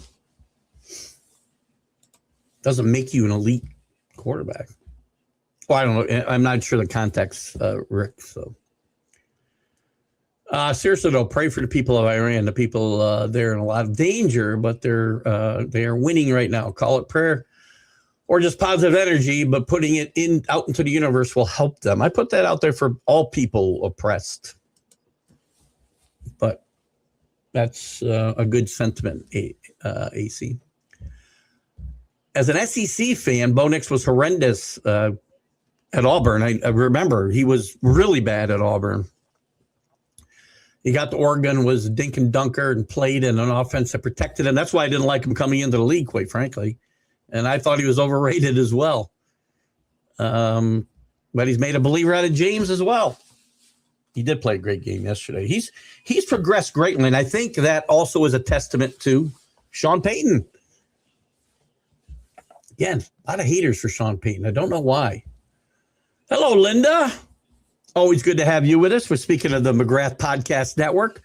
doesn't make you an elite quarterback. Well, I don't know. I'm not sure the context, Rick. So, seriously, though, pray for the people of Iran. The people they're in a lot of danger, but they are winning right now. Call it prayer or just positive energy, but putting it out into the universe will help them. I put that out there for all people oppressed. But that's a good sentiment, AC. As an SEC fan, Bo Nix was horrendous. at Auburn. I remember he was really bad at Auburn. He got to Oregon, was a dink and dunker, and played in an offense that protected him. That's why I didn't like him coming into the league, quite frankly. And I thought he was overrated as well. But he's made a believer out of James as well. He did play a great game yesterday. He's progressed greatly, and I think that also is a testament to Sean Payton. Again, a lot of haters for Sean Payton. I don't know why. Hello, Linda. Always good to have you with us. We're speaking of the McGrath Podcast Network.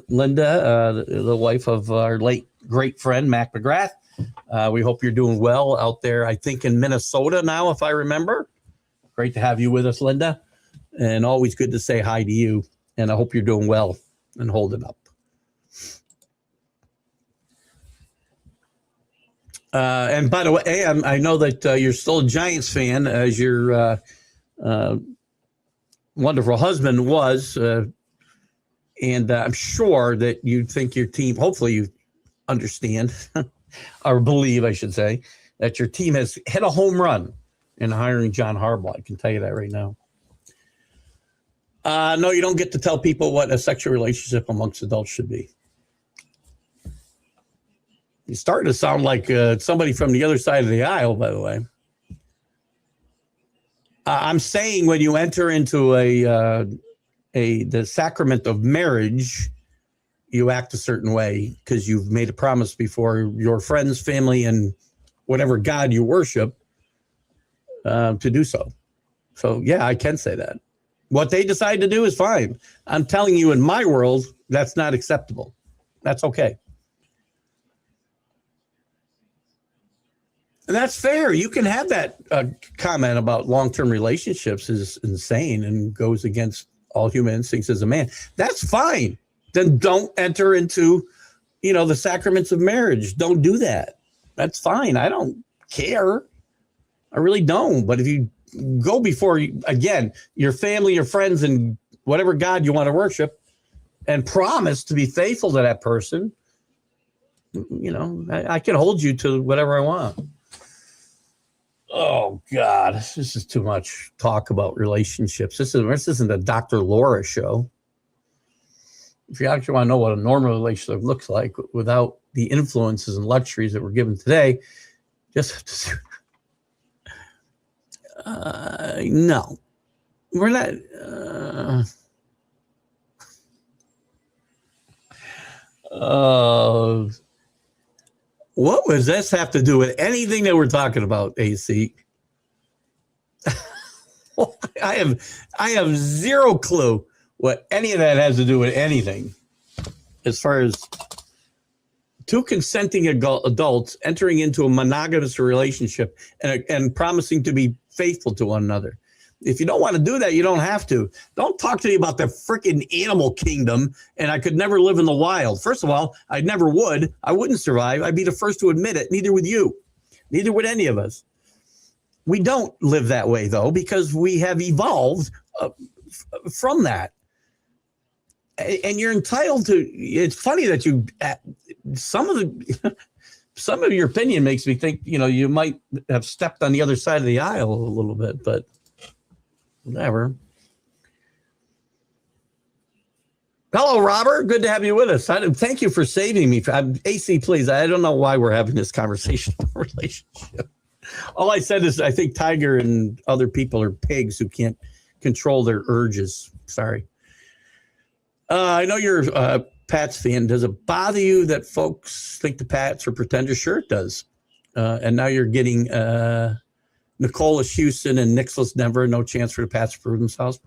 Linda, the wife of our late great friend, Mac McGrath. We hope you're doing well out there, I think, in Minnesota now, if I remember. Great to have you with us, Linda. And always good to say hi to you. And I hope you're doing well and holding up. And by the way, I know that you're still a Giants fan, as your wonderful husband was. And I'm sure that you think your team, hopefully you understand, or believe, I should say, that your team has hit a home run in hiring John Harbaugh. I can tell you that right now. No, you don't get to tell people what a sexual relationship amongst adults should be. You're starting to sound like somebody from the other side of the aisle, by the way. I'm saying when you enter into the sacrament of marriage, you act a certain way because you've made a promise before your friends, family, and whatever God you worship to do so. So, yeah, I can say that. What they decide to do is fine. I'm telling you, in my world, that's not acceptable. That's okay. And that's fair. You can have that comment about long-term relationships is insane and goes against all human instincts as a man. That's fine. Then don't enter into, the sacraments of marriage. Don't do that. That's fine. I don't care. I really don't. But if you go before, again, your family, your friends, and whatever God you want to worship, and promise to be faithful to that person, I can hold you to whatever I want. Oh, God, this is too much talk about relationships. This isn't a Dr. Laura show. If you actually want to know what a normal relationship looks like without the influences and luxuries that we're given today, just no, we're not. What does this have to do with anything that we're talking about, AC? I have zero clue what any of that has to do with anything. As far as two consenting adults entering into a monogamous relationship and promising to be faithful to one another. If you don't want to do that, you don't have to. Don't talk to me about the freaking animal kingdom and I could never live in the wild. First of all, I never would. I wouldn't survive. I'd be the first to admit it. Neither would you. Neither would any of us. We don't live that way, though, because we have evolved from that. And you're entitled to. It's funny that some of your opinion makes me think, you might have stepped on the other side of the aisle a little bit, but whatever. Hello, Robert. Good to have you with us. Thank you for saving me. AC, please. I don't know why we're having this conversation relationship. All I said is I think Tiger and other people are pigs who can't control their urges. Sorry. I know you're a Pats fan. Does it bother you that folks think the Pats are pretenders? Sure it does. And now you're getting Nicholas Houston and Nicholas Denver. No chance for the Pats to prove themselves.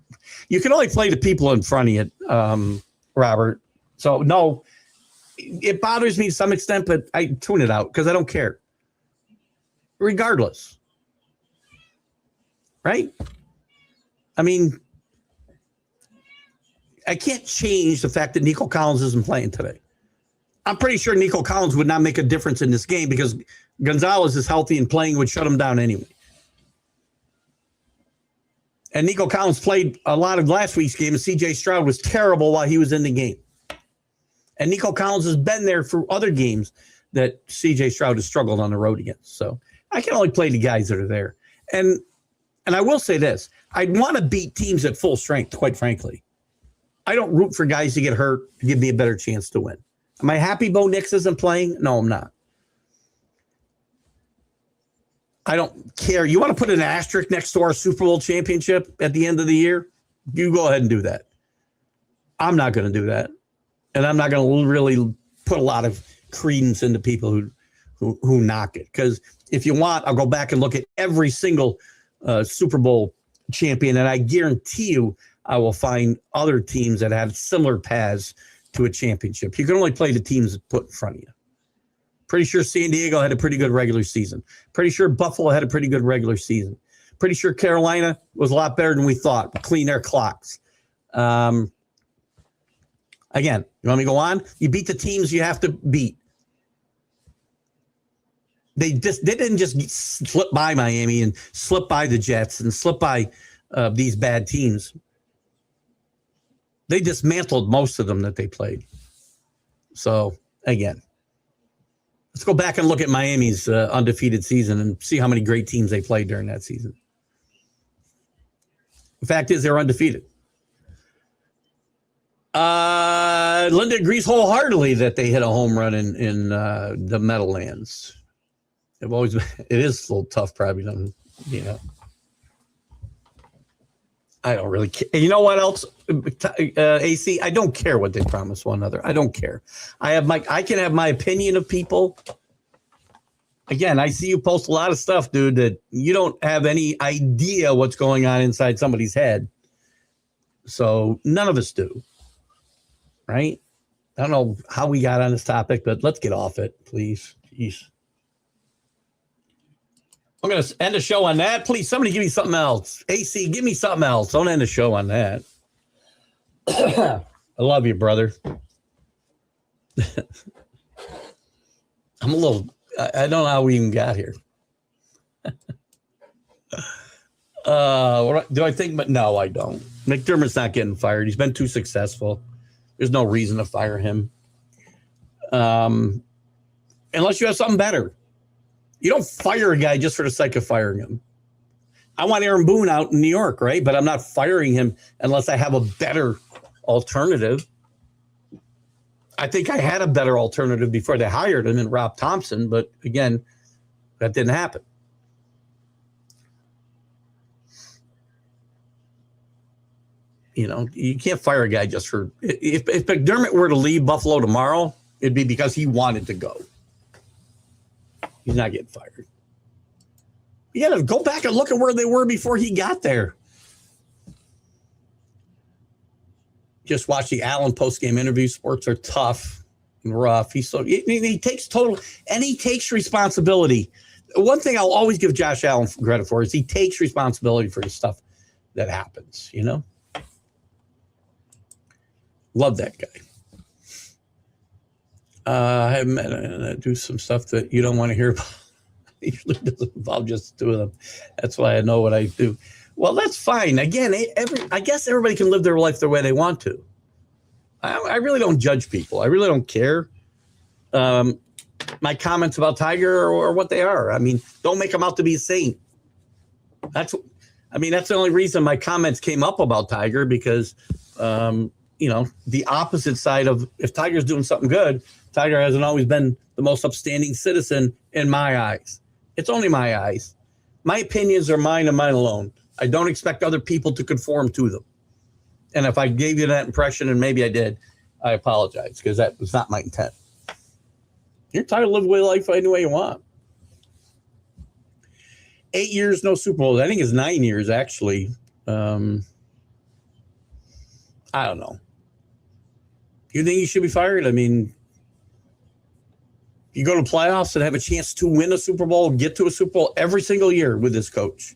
You can only play the people in front of you, Robert. So, no, it bothers me to some extent, but I tune it out because I don't care. Regardless. Right? I mean, I can't change the fact that Nico Collins isn't playing today. I'm pretty sure Nico Collins would not make a difference in this game because Gonzalez is healthy and playing would shut him down anyway. And Nico Collins played a lot of last week's game, and C.J. Stroud was terrible while he was in the game. And Nico Collins has been there for other games that C.J. Stroud has struggled on the road against. So I can only play the guys that are there. And And I will say this, I'd want to beat teams at full strength, quite frankly. I don't root for guys to get hurt to give me a better chance to win. Am I happy Bo Nix isn't playing? No, I'm not. I don't care. You want to put an asterisk next to our Super Bowl championship at the end of the year? You go ahead and do that. I'm not going to do that. And I'm not going to really put a lot of credence into people who knock it. Because if you want, I'll go back and look at every single Super Bowl champion, and I guarantee you I will find other teams that have similar paths to a championship. You can only play the teams put in front of you. Pretty sure San Diego had a pretty good regular season. Pretty sure Buffalo had a pretty good regular season. Pretty sure Carolina was a lot better than we thought. Clean their clocks. Again, you want me to go on? You beat the teams you have to beat. They didn't just slip by Miami and slip by the Jets and slip by these bad teams. They dismantled most of them that they played. So, again, let's go back and look at Miami's undefeated season and see how many great teams they played during that season. The fact is, they're undefeated. Linda agrees wholeheartedly that they hit a home run in the Meadowlands. It is a little tough, probably. I don't really care. You know what else, AC? I don't care what they promise one another. I don't care. I can have my opinion of people. Again, I see you post a lot of stuff, dude, that you don't have any idea what's going on inside somebody's head. So none of us do. Right? I don't know how we got on this topic, but let's get off it, please. Jeez. I'm going to end the show on that. Please, somebody give me something else. AC, give me something else. Don't end the show on that. I love you, brother. I'm a little, I don't know how we even got here. Do I think, but no, I don't. McDermott's not getting fired. He's been too successful. There's no reason to fire him. Unless you have something better. You don't fire a guy just for the sake of firing him. I want Aaron Boone out in New York, right? But I'm not firing him unless I have a better alternative. I think I had a better alternative before they hired him in Rob Thompson, but again, that didn't happen. You know, you can't fire a guy just for if McDermott were to leave Buffalo tomorrow, it'd be because he wanted to go. He's not getting fired. You got to go back and look at where they were before he got there. Just watch the Allen post-game interviews. Sports are tough and rough. He takes responsibility. One thing I'll always give Josh Allen credit for is he takes responsibility for the stuff that happens, you know? Love that guy. I do some stuff that you don't want to hear about. It usually doesn't involve just the two of them. That's why I know what I do. Well, that's fine. Again, I guess everybody can live their life the way they want to. I really don't judge people. I really don't care. My comments about Tiger are what they are. I mean, don't make them out to be a saint. That's the only reason my comments came up about Tiger because, the opposite side of if Tiger's doing something good, Tiger hasn't always been the most upstanding citizen in my eyes. It's only my eyes. My opinions are mine and mine alone. I don't expect other people to conform to them. And if I gave you that impression, and maybe I did, I apologize because that was not my intent. You're entitled to live life any way you want. 8 years, no Super Bowls. I think it's 9 years, actually. I don't know. You think he should be fired? I mean, you go to playoffs and have a chance to win a Super Bowl, get to a Super Bowl every single year with this coach.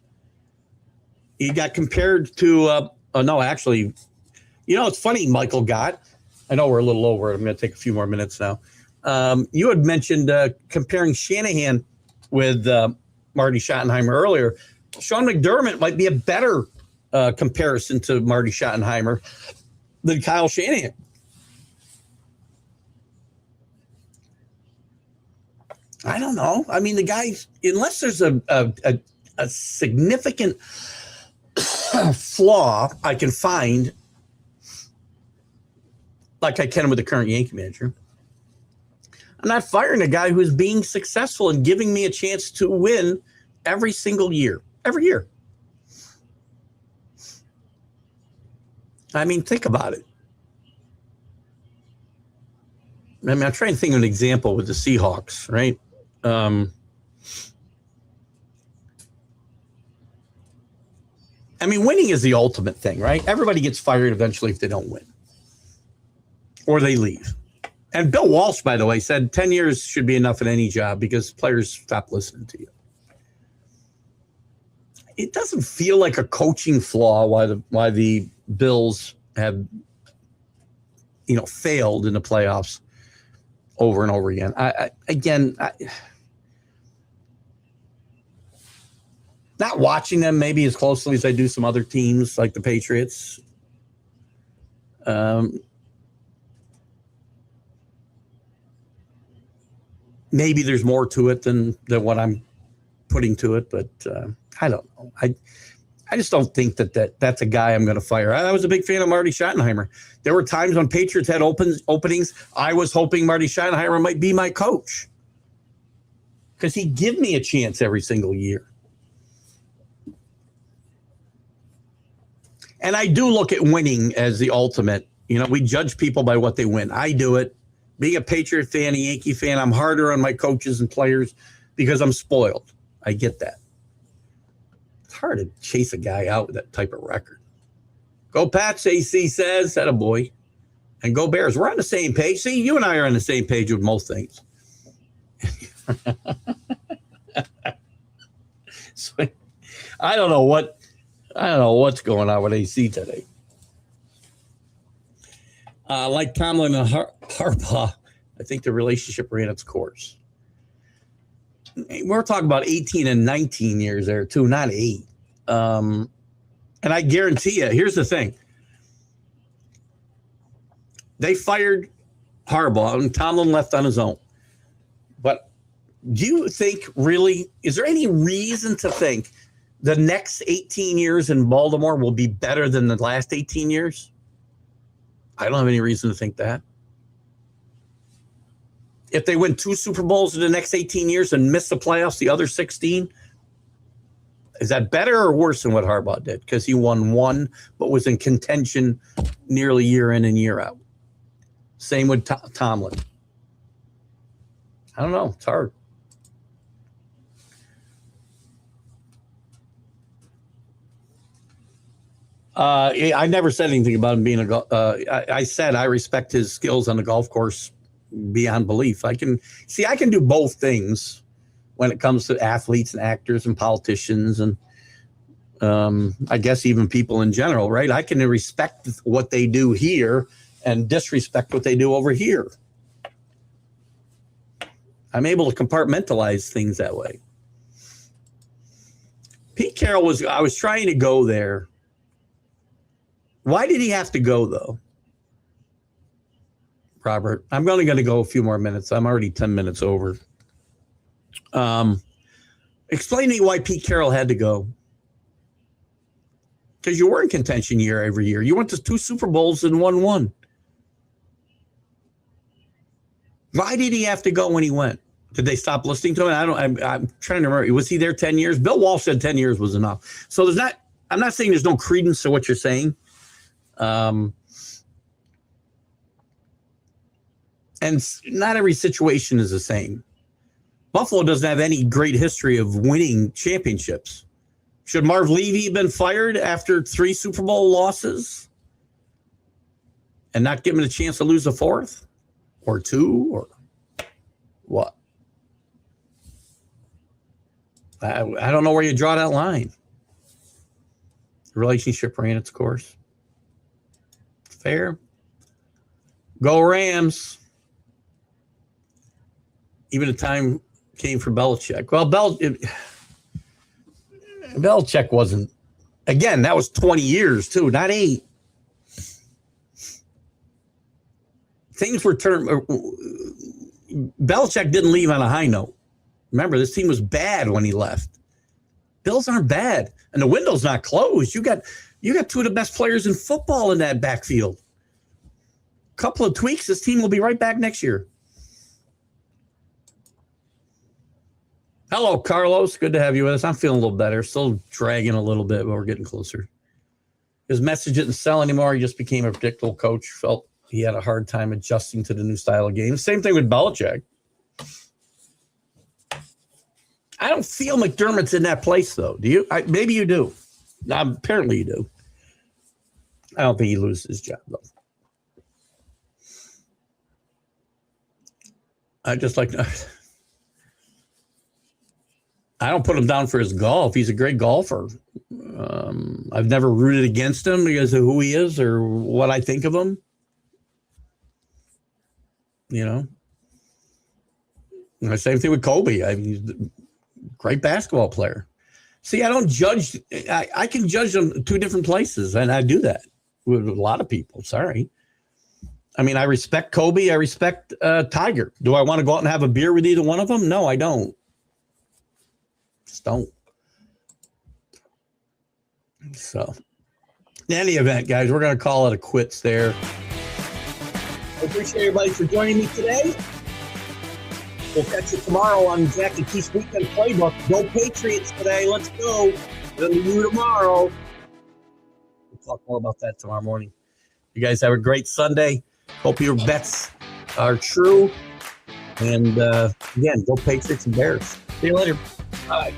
He got compared to, it's funny, Michael Gott. I know we're a little over. I'm going to take a few more minutes now. You had mentioned comparing Shanahan with Marty Schottenheimer earlier. Sean McDermott might be a better comparison to Marty Schottenheimer than Kyle Shanahan. I don't know. I mean, the guy, unless there's a significant flaw I can find, like I can with the current Yankee manager. I'm not firing a guy who's being successful and giving me a chance to win every single year. Every year. I mean, think about it. I mean, I'm trying to think of an example with the Seahawks, right? I mean, winning is the ultimate thing, right? Everybody gets fired eventually if they don't win or they leave. And Bill Walsh, by the way, said 10 years should be enough in any job because players stop listening to you. It doesn't feel like a coaching flaw why the Bills have, failed in the playoffs over and over again. Not watching them maybe as closely as I do some other teams like the Patriots. Maybe there's more to it than what I'm putting to it, but I don't know. I just don't think that's a guy I'm going to fire. I was a big fan of Marty Schottenheimer. There were times when Patriots had openings. I was hoping Marty Schottenheimer might be my coach because he'd give me a chance every single year. And I do look at winning as the ultimate. We judge people by what they win. I do it. Being a Patriot fan, a Yankee fan, I'm harder on my coaches and players because I'm spoiled. I get that. It's hard to chase a guy out with that type of record. Go Pats, AC says. Attaboy. And go Bears. We're on the same page. See, you and I are on the same page with most things. So, I don't know what's going on with AC today. Like Tomlin and Harbaugh, I think the relationship ran its course. We're talking about 18 and 19 years there, too, not 8. And I guarantee you, here's the thing. They fired Harbaugh, and Tomlin left on his own. But do you think, really, is there any reason to think the next 18 years in Baltimore will be better than the last 18 years? I don't have any reason to think that. If they win 2 Super Bowls in the next 18 years and miss the playoffs, the other 16, is that better or worse than what Harbaugh did? Because he won 1, but was in contention nearly year in and year out. Same with Tomlin. I don't know. It's hard. I never said anything about him being I said I respect his skills on the golf course beyond belief. I can do both things when it comes to athletes and actors and politicians and I guess even people in general, right? I can respect what they do here and disrespect what they do over here. I'm able to compartmentalize things that way. Pete Carroll I was trying to go there. Why did he have to go, though? Robert, I'm only going to go a few more minutes. I'm already 10 minutes over. Explain to me why Pete Carroll had to go. Because you were in contention every year. You went to 2 Super Bowls and won 1. Why did he have to go when he went? Did they stop listening to him? I'm trying to remember. Was he there 10 years? Bill Walsh said 10 years was enough. So I'm not saying there's no credence to what you're saying. And not every situation is the same. Buffalo doesn't have any great history of winning championships. Should Marv Levy have been fired after 3 Super Bowl losses and not given a chance to lose a 4th or 2 or what? I don't know where you draw that line. The relationship ran its course. Fair. Go Rams. Even the time came for Belichick. Well, Belichick wasn't. Again, that was 20 years, too, not 8. Things were turned. Belichick didn't leave on a high note. Remember, this team was bad when he left. Bills aren't bad, and the window's not closed. You got two of the best players in football in that backfield. Couple of tweaks, this team will be right back next year. Hello, Carlos. Good to have you with us. I'm feeling a little better. Still dragging a little bit, but we're getting closer. His message didn't sell anymore. He just became a predictable coach. Felt he had a hard time adjusting to the new style of game. Same thing with Belichick. I don't feel McDermott's in that place, though. Do you? Maybe you do. Apparently you do. I don't think he loses his job, though. I just like... I don't put him down for his golf. He's a great golfer. I've never rooted against him because of who he is or what I think of him. You know? And the same thing with Kobe. He's a great basketball player. See, I don't judge. I can judge them two different places, and I do that with a lot of people. Sorry. I mean, I respect Kobe. I respect Tiger. Do I want to go out and have a beer with either one of them? No, I don't. Just don't. So, in any event, guys, we're going to call it a quits there. I appreciate everybody for joining me today. We'll catch you tomorrow on Jack and Keith's Weekend Playbook. Go Patriots today. Let's go. It'll be you tomorrow. We'll talk more about that tomorrow morning. You guys have a great Sunday. Hope your bets are true. And, again, go Patriots and Bears. See you later. Bye.